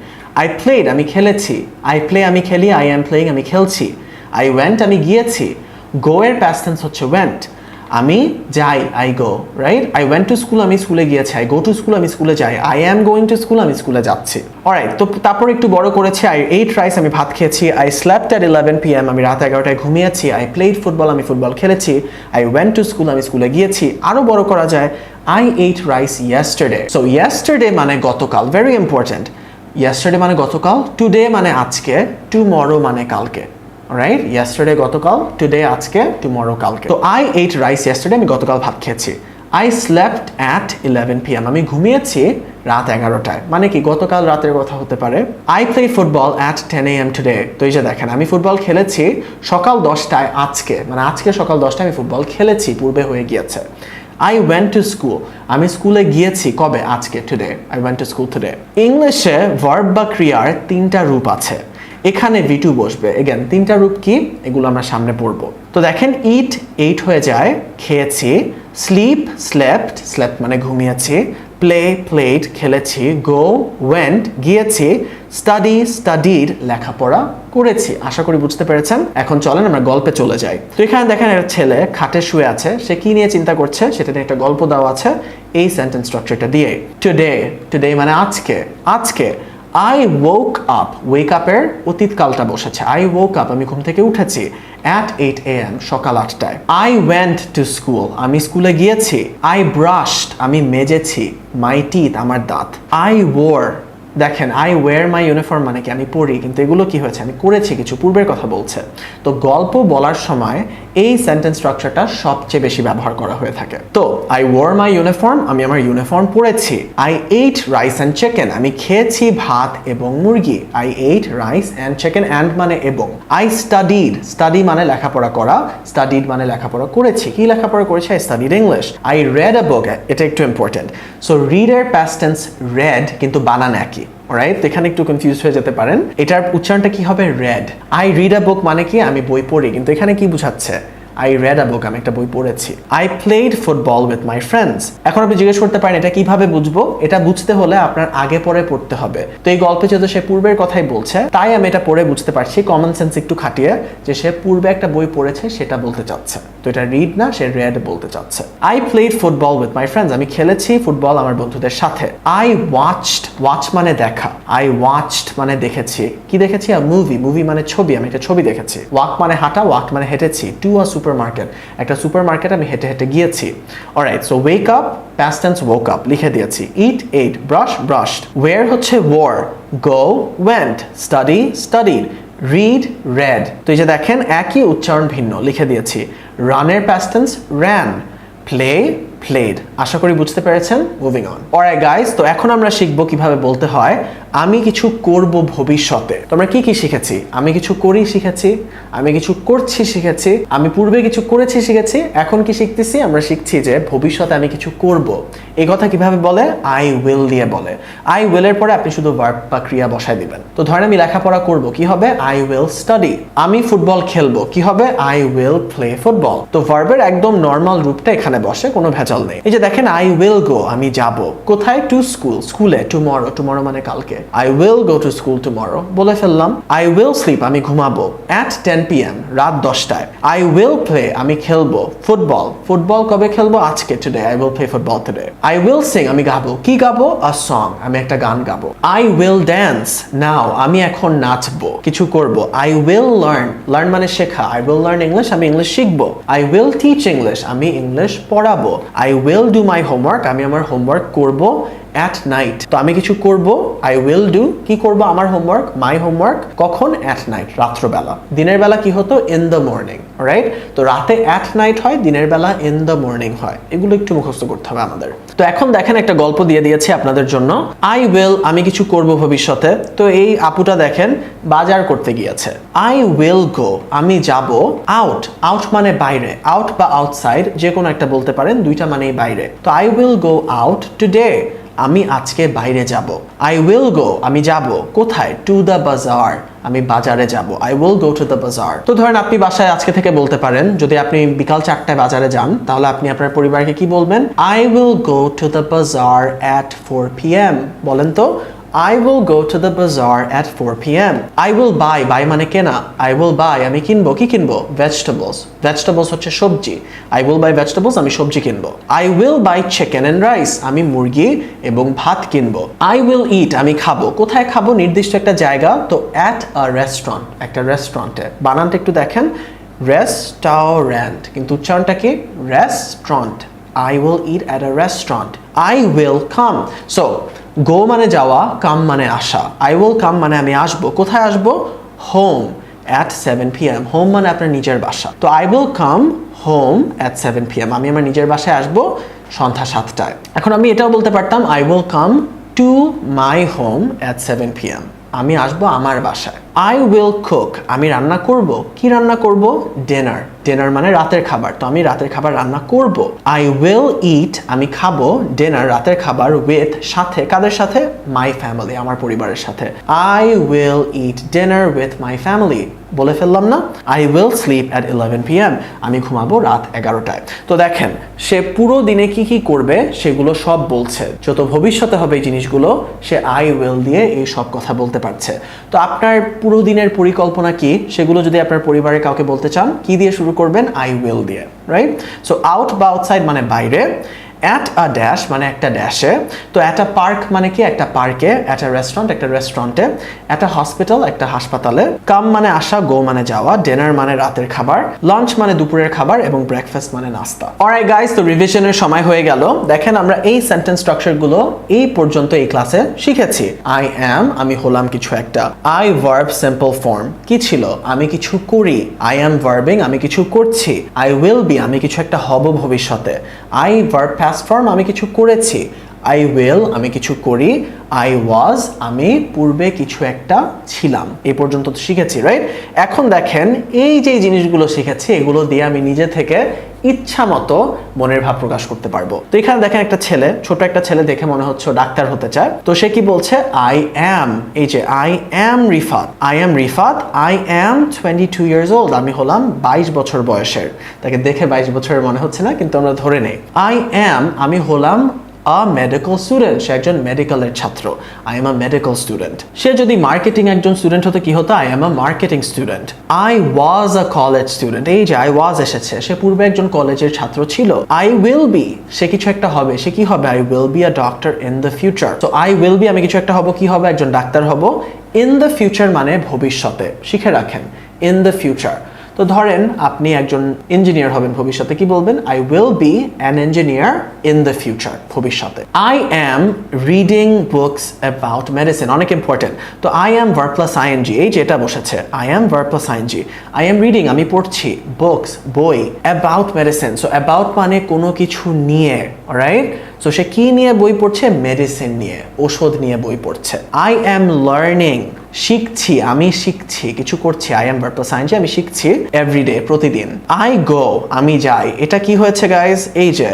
I played আমি খেলেছি, আই প্লে আমি খেলি, আই অ্যাম প্লেইং আমি খেলছি। আই ওয়েন্ট আমি গিয়েছি, গো এর পাস্ট টেন্স হচ্ছে ওয়েন্ট। আমি যাই, I go, right? I went to school আমি স্কুলে গিয়েছি, আই গো টু স্কুল আমি স্কুলে যাই, I am going to school আমি স্কুলে যাচ্ছি। অলরাইট, তো তারপর একটু বড় করেছি। আই এইট রাইস আমি ভাত খেয়েছি, আই স্ল্যাপড অ্যাট 11 PM আমি রাত 11টায় ঘুমিয়েছি, আই প্লেড ফুটবল আমি ফুটবল খেলেছি, আই ওয়েন্ট টু স্কুল আমি স্কুলে গিয়েছি। আরো বড় করা যায়, I ate rice yesterday. So yesterday মানে গতকাল, very important. Yesterday মানে গতকাল, today মানে আজকে, tomorrow মানে কালকে। Alright? Yesterday গতকাল, today আজকে, tomorrow কালকে। তো I ate rice yesterday, আমি গতকাল ভাত খেয়েছি। I slept at 11 p.m. আমি ঘুমিয়েছি রাত 11টায়। মানে কি গতকাল রাতের কথা হতে পারে। I played football at 10 a.m. today. তো এই যে দেখেন আমি ফুটবল খেলেছি সকাল 10টায় আজকে। মানে আজকে সকাল 10টায় আমি ফুটবল খেলেছি, পূর্বে হয়ে গিয়েছে। I went to school. আমি স্কুলে গিয়েছি কবে? আজকে, today. I went to school today. ইংলিশে ভার্ব বা ক্রিয়ার তিনটা রূপ আছে। এখানে V2 বসবে। এগেন তিনটা রূপ কি? এগুলো আমরা সামনে পড়বো। তো দেখেন eat, ate হয়ে যায় খেয়েছি, sleep, slept, slept মানে ঘুমিয়েছি, play, played খেলেছি, go, went গিয়েছি, study, studied লেখাপড়া করেছি। আশা করি বুঝতে পেরেছেন। এখন চলেন আমরা গল্পে চলে যাই। তো এখানে দেখেন একটা ছেলে খাটে শুয়ে আছে, সে কি নিয়ে চিন্তা করছে সেটা নিয়ে একটা গল্প দেওয়া আছে এই সেন্টেন্স স্ট্রাকচারটা দিয়ে। today, today মানে আজকে, আজকে I woke up, wake up এর অতীতকালটা বসেছে। I woke up আমি ঘুম থেকে উঠেছি at 8 a.m. সকাল 8টায়। I went to school আমি স্কুলে গিয়েছি। I brushed আমি মেজেছি my teeth আমার দাঁত। I wore দেখেন I wear my uniform মানে কি আমি পরি, কিন্তু এগুলো কি হয়েছে আমি করেছি কিছু, পূর্বের কথা বলছে। তো গল্প বলার সময় এই সেন্টেন্স স্ট্রাকচারটা সবচেয়ে বেশি ব্যবহার করা হয়ে থাকে। তো I wore my uniform আমি আমার ইউনিফর্ম পরেছি। I ate rice and chicken আমি খেয়েছি ভাত এবং মুরগি। I ate rice and chicken, and মানে এবং। I studied, study মানে লেখাপড়া করা, studied মানে লেখাপড়া করেছি। কি লেখাপড়া করেছি? I studied English. I read a book, এটা একটু ইম্পর্টেন্ট। সো read এর past tense read কিন্তু বানান একই। Alright? তো এখানে একটু কনফিউজ হয়ে যেতে পারেন। এটার উচ্চারণটা কি হবে? read. I read a book মানে কি আমি বই পড়ি, কিন্তু এখানে কি বোঝাচ্ছে? I read a book আমি একটা বই পড়েছি। I played football with my friends. এখন আপনি জিজ্ঞেস করতে পারেন এটা কিভাবে বুঝবো? এটা বুঝতে হলে আপনার আগে পরে পড়তে হবে। তো এই গল্পে যেহেতু সে পূর্বের কথাই বলছে, তাই আমি এটা পড়ে বুঝতে পারছি কমন সেন্স একটু খাটিয়ে যে সে পূর্বে একটা বই পড়েছে সেটা বলতে চাচ্ছে। তো এটা রিড না, সে রেড বলতে চাচ্ছে। I played football with my friends আমি খেলেছি ফুটবল আমার বন্ধুদের সাথে। I watched, watch মানে দেখা, I watched মানে দেখেছি। কি দেখেছি? a movie, movie মানে ছবি, আমি একটা ছবি দেখেছি। walk মানে হাঁটা, walked মানে হেঁটেছি। to a supermarket, একটা সুপারমার্কেট আমি হেঁটে হেঁটে গিয়েছি। Alright, so wake up past tense woke up লিখে দিয়েছি। eat, ate, brush, brushed, wear হচ্ছে wore, go, went, study, studied, read, read। তো এই যে দেখেন একই উচ্চারণ ভিন্ন, লিখে দিয়েছি। রানের past tense ran, play, played। আশা করি বুঝতে পেরেছেন। Moving on. অলরাইট গাইস, তো এখন আমরা শিখবো কিভাবে বলতে হয় আমি কিছু করব ভবিষ্যতে। তোমরা কি কি শিখেছি? আমি কিছু করি শিখেছি, আমি কিছু করছি শিখেছি, আমি পূর্বে কিছু করেছি শিখেছি। এখন কি শিখতেছি? আমরা শিখছি যে ভবিষ্যতে আমি কিছু করব। এই কথা কিভাবে বলে? I will দিয়ে বলে। I will এর পরে আপনি শুধু ভার্ব বা ক্রিয়া বসায় দিবেন। তো ধরেন আমি লেখাপড়া করব, কি হবে? I will study। আমি ফুটবল খেলবো, কি হবে? I will play football। তো ভার্বের একদম নরমাল রূপটা এখানে বসে, কোনো ভেজাল নেই। এই যে দেখেন I will go আমি যাব। কোথায়? to school, স্কুলে। tomorrow, tomorrow মানে কালকে। I will go to school tomorrow বলে ফেললাম। I will sleep আমি ঘুমাবো at 10 p.m. রাত 10টায়। I will play আমি খেলবো ফুটবল। ফুটবল কবে খেলবো? আজকে, today। I will play football today. I will sing আমি গাবো। কি গাবো? a song আমি একটা গান গাবো। I will dance now আমি এখন নাচবো, কিছু করব। I will learn, learn মানে শেখা। I will learn English আমি ইংলিশ শিখবো। I will teach English আমি ইংলিশ পড়াবো। I will do my homework আমি আমার হোমওয়ার্ক করব at night। তো আমি কিছু করব, I will do, কি করব? আমার হোমওয়ার্ক, my homework। কখন? at night, রাত্রবেলা। দিনের বেলা কি হতো? in the morning, right? তো রাতে at night হয়, দিনের বেলা in the morning হয়। এগুলো একটু মুখস্থ করতে হবে আমাদের। তো এখন দেখেন একটা গল্প দিয়ে দিয়েছি আপনাদের জন্য। I will আমি কিছু করব ভবিষ্যতে। তো এই আপুটা দেখেন বাজার করতে গিয়েছে। I will go আমি যাব out, out মানে বাইরে, out বা outside যে কোনো একটা বলতে পারেন, দুইটা মানেই বাইরে। তো I will go out today আমি আজকে বাইরে যাব। I will go আমি যাব কোথায়? to the bazaar আমি বাজারে যাব। I will go to the bazaar। তো ধরেন আপনি বাসায় আজকে থেকে বলতে পারেন, যদি আপনি বিকাল 4টায় বাজারে যান তাহলে আপনি আপনার পরিবারকে কি বলবেন? I will go to the bazaar at 4 p.m. বলেন তো। I will go to the bazaar at 4 p.m. I will buy, buy মানে কেনা। I will buy আমি কিনবো, কি কিনবো? vegetables, vegetables হচ্ছে সবজি। I will buy vegetables আমি সবজি কিনবো। I will buy chicken and rice আমি মুরগি এবং ভাত কিনবো। I will eat আমি খাবো। কোথায় খাবো? নির্দিষ্ট একটা জায়গা। তো at a restaurant, একটা রেস্টুরেন্টে। বানানটা একটু দেখেন, রেস্টুরেন্ট, কিন্তু উচ্চারণটা কি? Restaurant. I will eat at a restaurant. I will come. So go মানে যাওয়া, come মানে আসা। I will come মানে আমি আসবো। কোথায় আসবো? Home at 7 p.m. Home মানে আপনার নিজের বাসা। তো I will come home at 7 p.m. আমি আমার নিজের বাসায় আসবো সন্ধ্যা 7টায়। এখন আমি এটাও বলতে পারতাম I will come to my home at 7 p.m. আমি আসবো আমার বাসায়। I will cook, আমি রান্না করব। কি রান্না করব? ডিনার। ডিনার মানে রাতের খাবার। তো আমি রাতের খাবার রান্না করব। I will eat, আমি খাবো ডিনার রাতের খাবার with, সাথে, কাদের সাথে? My family, আমার পরিবারের সাথে। I will eat dinner with my family, বলে ফেললাম না? I will sleep at 11 p.m. আমি ঘুমাবো রাত 11টায়। তো দেখেন সে পুরো দিনে কি কি করবে সেগুলো সব বলছে। যত ভবিষ্যতে হবে এই জিনিসগুলো সে I will দিয়ে এই সব কথা বলতে পারছে। তো আপনার পুরো দিনের পরিকল্পনা কি সেগুলো যদি আপনার পরিবারের কাউকে বলতে চান কি দিয়ে শুরু করবেন? I will দিয়ে, রাইট? সো আউট বা আউটসাইড মানে বাইরে, at a dash মানে একটা ড্যাশে, তো at a park মানে কি? একটা পার্কে, at a restaurant একটা রেস্টুরেন্টে, at a hospital একটা হাসপাতালে, come মানে আসা, go মানে যাওয়া, dinner মানে রাতের খাবার, lunch মানে দুপুরের খাবার এবং breakfast মানে নাস্তা। অলরাইট গাইস, তো রিভিশনের সময় হয়ে গেল। দেখেন আমরা এই সেন্টেন্স স্ট্রাকচার গুলো এই পর্যন্ত এই ক্লাসে শিখেছি। I am, আমি হলাম কিছু একটা। I verb simple form, কি ছিল? আমি কিছু করি। I am verbing, আমি কিছু করছি। I will be, আমি কিছু একটা হব ভবিষ্যতে। I verb past form, আমি কিছু করেছি। I will, আমি কিছু করি। I was, আমি পূর্বে কিছু একটা ছিলাম। এই পর্যন্ত তো শিখেছি, রাইট? এখন দেখেন এই যে জিনিসগুলো শিখেছি এগুলো দিয়ে আমি নিজে থেকে ইচ্ছা মতো মনের ভাব প্রকাশ করতে পারবো। তো এখানে দেখেন একটা ছেলে, ছোট একটা ছেলে, দেখে মনে হচ্ছে ডাক্তার হতে চায়। তো সে কি বলছে? I am, এই যে I am Rifat. I am Rifat, I am 22 years old, আমি হলাম 22 বছর বয়সের। তাকে দেখে 22 বছরের মনে হচ্ছে না, কিন্তু আমরা ধরে নেই। I am, আমি হলাম a medical student, সে একজন মেডিকেলের ছাত্র। I am a medical student. সে যদি মার্কেটিং একজন স্টুডেন্ট হতো কি হতো? I am a marketing student. I was a college student, এই যে I was এসেছে, সে পূর্বে একজন কলেজের ছাত্র ছিল। I will be, সে কিছু একটা হবে, সে কি হবে? I will be a doctor in the future. So I will be, আমি কিছু একটা হব, কি হবে? একজন ডাক্তার হব। In the future মানে ভবিষ্যতে, শিখে রাখেন in the future। তো ধরেন আপনি একজন ইঞ্জিনিয়ার হবেন ভবিষ্যতে, কি বলবেন? I will be an engineer in the future, ভবিষ্যতে। I am reading books about medicine, অনেক ইম্পর্টেন্ট। তো I am verb plus ing, এই যেটা বসেছে I am verb plus ing। I am reading, আমি পড়ছি, books বই, about medicine, so about মানে কোনো কিছু নিয়ে, রাইট? সো সে কি নিয়ে বই পড়ছে? মেডিসিন নিয়ে, ওষুধ নিয়ে বই পড়ছে। I am learning, শিখছি, আমি শিখছি, কিছু করছি। I am verb plus ing, আমি শিখছি এভরিডে, প্রতিদিন। I go, আমি যাই। এটা কি হয়েছে গাইজ? এই যে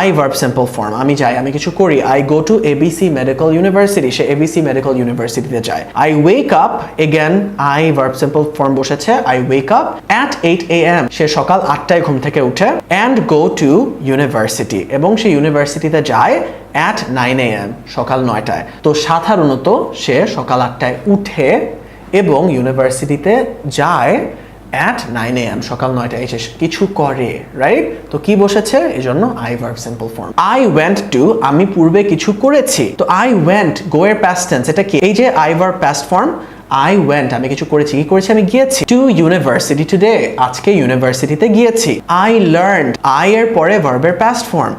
I verb simple form, আমি যাই, আমি কিছু করি। I go to ABC Medical University, say ABC Medical University তে যায়। I wake up, again I verb simple form বসেছে। I wake up at 8 a.m, সে সকাল 8টায় ঘুম থেকে উঠে। And go to university, এবং সে ইউনিভার্সিটিতে যায় at 9 a.m, সকাল 9টায়। তো সাধারণত সে সকাল 8টায় উঠে এবং ইউনিভার্সিটিতে যায় at 9 a.m, সকাল 9টায় এসে কিছু করে, রাইট? তো কি বসেছে? এই জন্য I verb simple form। I went to, আমি পূর্বে কিছু করেছি। তো I went, go এর past tense, এটা কি? এই যে I verb past form, I went, আমি কিছু করেছি, কি করেছি? আমি গিয়েছি। To university today, আজকে ইউনিভার্সিটিতে গিয়েছি। I learned, I এর পরে verb এর past form,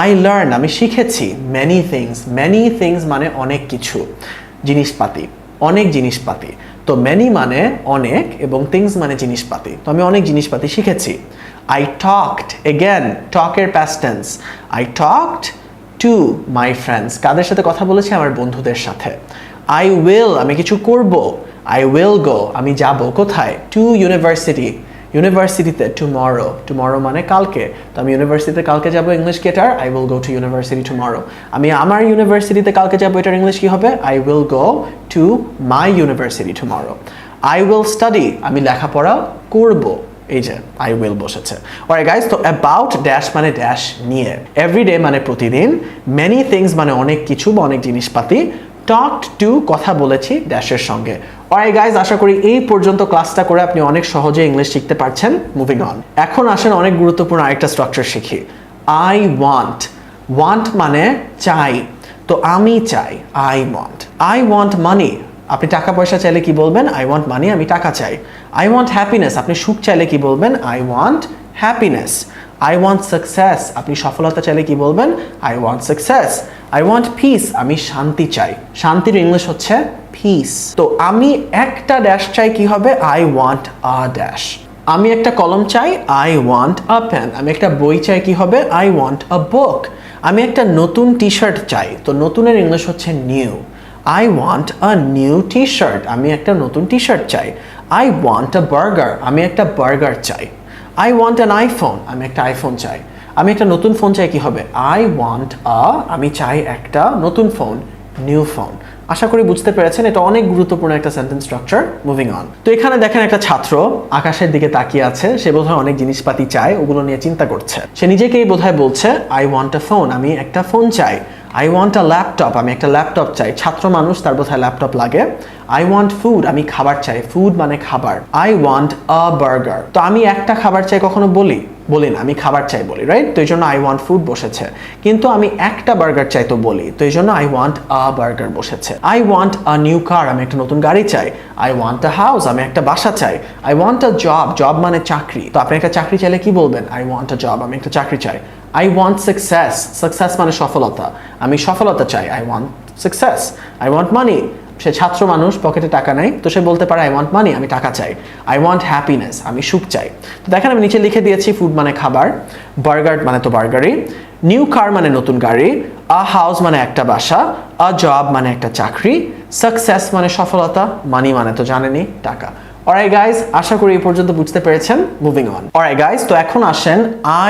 I learned, আমি শিখেছি। Many things, many things মানে অনেক কিছু, জিনিসপাতি, অনেক জিনিসপাতি। তো many মানে অনেক এবং things মানে জিনিসপাতি। তো আমি অনেক জিনিসপাতি শিখেছি। I talked, again talk এর past tense, I talked to my friends, কাদের সাথে কথা বলেছি? আমার বন্ধুদের সাথে। I will, আমি কিছু করব। I will go, আমি যাব কোথায়? To university, ইউনিভার্সিটিতে। টুমরো, টুমরো মানে কালকে। তো আমি ইউনিভার্সিটিতে কালকে যাব, ইংলিশ কি এটার? I will go to university tomorrow। আমি আমার ইউনিভার্সিটিতে কালকে যাব, এটার ইংলিশ কি হবে? I will go to my university tomorrow। I will study, আমি লেখাপড়া করব। এই যে I will বসেছে। অলরাইট গাইস, তো about ড্যাশ মানে ড্যাশ নিয়ে, এভরিডে মানে প্রতিদিন, many things মানে অনেক কিছু বা অনেক জিনিসপাতি, talked to কথা বলেছি ড্যাশের সঙ্গে। অলরাইট গাইস, আশা করি এই পর্যন্ত ক্লাসটা করে আপনি অনেক সহজে ইংলিশ শিখতে পারছেন। মুভিং অন, এখন আসেন অনেক গুরুত্বপূর্ণ আরেকটা স্ট্রাকচার শিখি। I want, want মানে চাই। তো আমি চাই, I want money, আপনি টাকা পয়সা চাইলে কি বলবেন? I want money, আমি টাকা চাই। I want happiness, আপনি সুখ চাইলে কি বলবেন? I want happiness। I want success, আপনি সফলতা চাইলে কি বলবেন? I want success. I want peace, আমি শান্তি চাই। শান্তির ইংলিশ হচ্ছে peace। তো আমি একটা ড্যাশ চাই কি হবে? I want a dash। আমি একটা কলম চাই, I want a pen। আমি একটা বই চাই কি হবে? I want a book। আমি একটা নতুন টি-শার্ট চাই, তো নতুনের ইংলিশ হচ্ছে new। I want a new t-shirt, আমি একটা নতুন টি-শার্ট চাই। I want a burger, আমি একটা বার্গার চাই। I want an iPhone, আমি একটা আইফোন চাই। আমি একটা নতুন ফোন চাই কি হবে? I want a, আমি চাই একটা নতুন ফোন, নিউ ফোন। আশা করি বুঝতে পেরেছেন, এটা অনেক গুরুত্বপূর্ণ একটা সেন্টেন্স স্ট্রাকচার। Moving on. তো এখানে দেখেন একটা ছাত্র আকাশের দিকে তাকিয়ে আছে, সে বোধহয় অনেক জিনিসপাতি চায়, ওগুলো নিয়ে চিন্তা করছে। সে নিজেকেই বোধহয় বলছে I want a phone, আমি একটা ফোন চাই। I want a laptop, আমি একটা ল্যাপটপ চাই। ছাত্র মানুষ, তার বোধহয় ল্যাপটপ লাগে। I want food, আমি খাবার চাই। ফুড মানে খাবার। I want a burger, তো আমি একটা খাবার চাই কখনো বলি না, আমি খাবার চাই বলি, রাইট? তো এই জন্য I want food বসেছে। কিন্তু আমি একটা বার্গার চাই তো বলি, তো এই জন্য I want a burger বসেছে। I want a new car, আমি একটা নতুন গাড়ি চাই। I want a house, আমি একটা বাসা চাই। I want a job, job মানে চাকরি। তো আপনি একটা চাকরি চাইলে কি বলবেন? I want a job, আমি একটা চাকরি চাই। I want success, success মানে সফলতা। আমি সফলতা চাই। I want success. I want money, সে ছাত্র মানুষ, পকেটে টাকা নাই, তো সে বলতে পারে I want money, আমি টাকা চাই। I want happiness, আমি সুখ চাই। তো দেখেন আমি নিচে লিখে দিয়েছি ফুড মানে খাবার, বার্গার মানে তো বার্গারই, নিউ কার মানে নতুন গাড়ি, আ হাউস মানে একটা বাসা, আ জব মানে একটা চাকরি, সাকসেস মানে সফলতা, মানি মানে তো জানেনই টাকা। অলরাইট গাইস, আশা করি এই পর্যন্ত বুঝতে পেরেছেন। Moving on. অলরাইট গাইস, তো এখন আসেন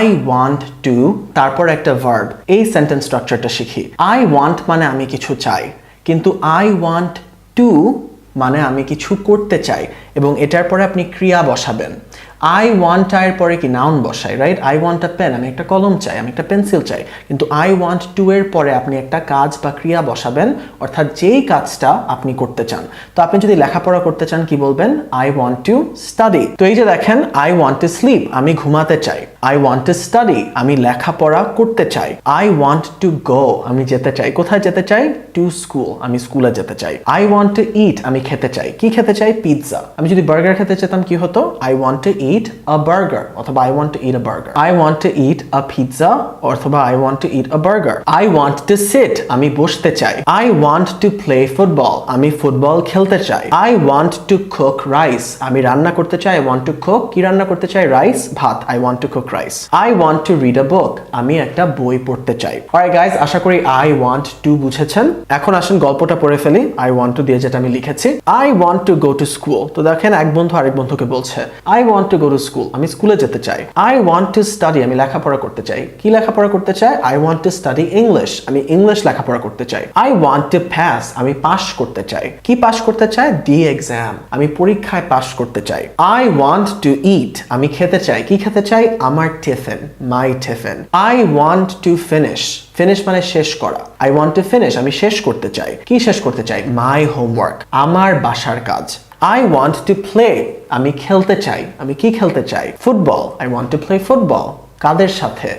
I want to, তারপর একটা ভার্ব, এই সেন্টেন্স স্ট্রাকচারটা শিখি। I want মানে আমি কিছু চাই, কিন্তু I want to মানে আমি কিছু করতে চাই, এবং এটার পরে আপনি ক্রিয়া বসাবেন। I want এর পরে কি নাউন বসাই, right? I want a pen, আমি একটা কলম চাই, আমি একটা পেন্সিল চাই। কিন্তু I want to এর পরে আপনি একটা কাজ বা ক্রিয়া বসাবেন, অর্থাৎ যেই কাজটা আপনি করতে চান। তো আপনি যদি লেখাপড়া করতে চান কি বলবেন? I want to study। তো এই যে দেখেন I want to sleep, আমি ঘুমাতে চাই। I want to study, আমি লেখাপড়া করতে চাই। I want to go, আমি যেতে চাই। কোথায় যেতে চাই? To school, আমি স্কুলে যেতে চাই। I want to eat, আমি খেতে চাই। কি খেতে চাই? পিৎজা। আমি যদি বার্গার খেতে চাইতাম কি হতো? I want to eat a burger, অথবা I want to eat a burger। I want to eat a pizza, অথবা I want to eat a burger। I want to sit, আমি বসতে চাই। I want to play football, আমি football খেলতে চাই। I want to cook rice, আমি রান্না করতে চাই। I want to cook, কি রান্না করতে চাই? রাইস, ভাত। I want to cook rice। I want to read a book, আমি একটা বই পড়তে চাই। অলরাইট গাইস, আশা করি I want to বুঝেছেন। এখন আসেন গল্পটা পড়ে ফেলি। I want to দিয়ে যেটা আমি লিখেছি, I want to go to school। তো দেখেন এক বন্ধু আরেক বন্ধুকে বলছে I want to go to school, আমি স্কুলে যেতে চাই। I want to study, আমি লেখাপড়া করতে চাই। কি লেখাপড়া করতে চাই? I want to study English, আমি ইংলিশ লেখাপড়া করতে চাই। I want to pass, আমি পাস করতে চাই। কি পাস করতে চাই? the exam, আমি পরীক্ষায় পাস করতে চাই। I want to eat, আমি খেতে চাই। কি খেতে চাই? আমার tiffin, my tiffin। I want to finish, finish মানে শেষ করা। I want to finish, আমি শেষ করতে চাই। কি শেষ করতে চাই? my homework, আমার বাসার কাজ। I want to play, আমি খেলতে চাই। আমি কি খেলতে চাই? Football. I want to play football, কাদের সাথে?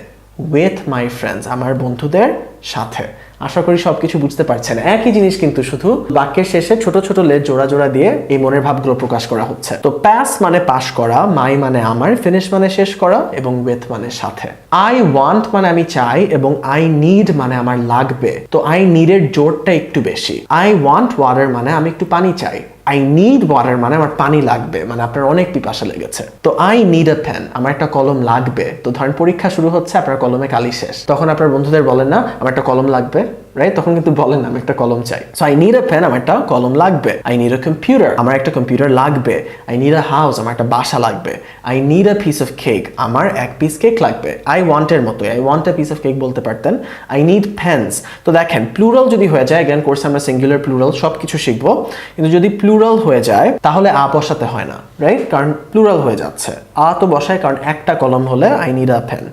with my friends, আমার বন্ধুদের সাথে। আশা করি সবকিছু বুঝতে পারছেন। একই জিনিস কিন্তু শুধু বাক্যের শেষে ছোট ছোট লেজ জোড়া জোড়া দিয়ে এই মনের ভাবগুলো প্রকাশ করা হচ্ছে। তো পাস মানে পাস করা, মাই মানে আমার, ফিনিশ মানে শেষ করা, এবং উইথ মানে সাথে। I want মানে আমি চাই, এবং I need মানে আমার লাগবে। তো I need এর জোরটা একটু বেশি। I want water মানে আমি একটু পানি চাই। I need water মানে আমার পানি লাগবে, মানে আপনার অনেক পিপাসা লেগেছে। তো I need a pen, আমার একটা কলম লাগবে। তো ধরেন পরীক্ষা শুরু হচ্ছে, আপনার কলমে কালি শেষ, তখন আপনার বন্ধুদের বলেন না আমার একটা কলম লাগবে, রাইট? তখন কিন্তু বলেন না আমি একটা কলম চাই। So I need a pen, আমার একটা কলম লাগবে। I need a computer, আমার একটা কম্পিউটার লাগবে। I need a house, আমার একটা বাসা লাগবে। I need a piece of cake, আমার এক পিস কেক লাগবে। I want এর মতোই, I want a piece of cake বলতে পারতেন। I need pens। তো দেখেন প্লুরাল যদি হয়ে যায়, again কোর্সে আমরা সিঙ্গুলার প্লুরাল সবকিছু শিখবো, কিন্তু যদি প্লুরাল হয়ে যায় তাহলে আ বসাতে হয় না, রাইট? কারণ প্লুরাল হয়ে যাচ্ছে। আ তো বসায়, কারণ একটা কলম হলে I need a pen।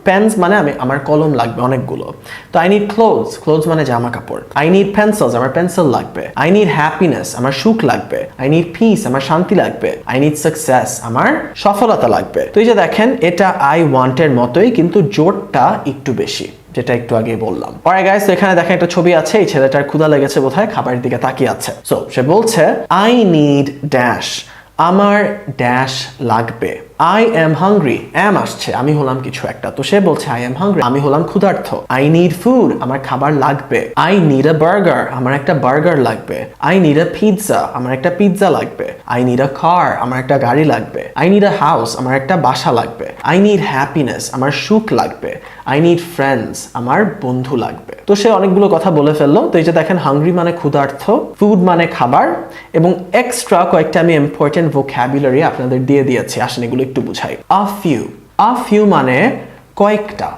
Pens মানে আমার কলম লাগবে অনেকগুলো। তো I need clothes, clothes মানে জামা কাপড়। I need pencils, আমার পেন্সিল লাগবে। I need happiness, আমার সুখ লাগবে। I need peace, আমার শান্তি লাগবে। I need success, আমার সফলতা লাগবে। তো এই যে দেখেন এটা I want এর মতোই, কিন্তু জোরটা একটু বেশি, যেটা একটু আগে বললাম। অলরাইট গাইস, তো এখানে দেখেন একটা ছবি আছে, এই ছেলেটার ক্ষুধা লেগেছে বোধহয়, খাবারের দিকে তাকিয়ে আছে। সো সে বলছে I need dash, আমার ড্যাশ লাগবে। I am hungry, am আসছে, আমি হলাম কিছু একটা, তো সে বলছে I am hungry, আমি হলাম ক্ষুধার্ত। I need food, আমার খাবার লাগবে। I need a burger, আমার একটা বার্গার লাগবে। I need a pizza, আমার একটা পিৎজা লাগবে। I need a car, আমার একটা গাড়ি লাগবে। I need a house, আমার একটা বাসা লাগবে। I need happiness, আমার সুখ লাগবে। I need friends, আমার বন্ধু লাগবে। তো সে অনেকগুলো কথা বলে ফেললো। তো এই যে দেখেন হাংরি মানে ক্ষুধার্ত, ফুড মানে খাবার, এবং এক্সট্রা কয়েকটা আমি ইম্পর্টেন্ট ভোক্যাবুলারি আপনাদের দিয়ে দিয়েছি, আসেন এগুলো একটু বুঝাই। a few মানে কয়েকটা।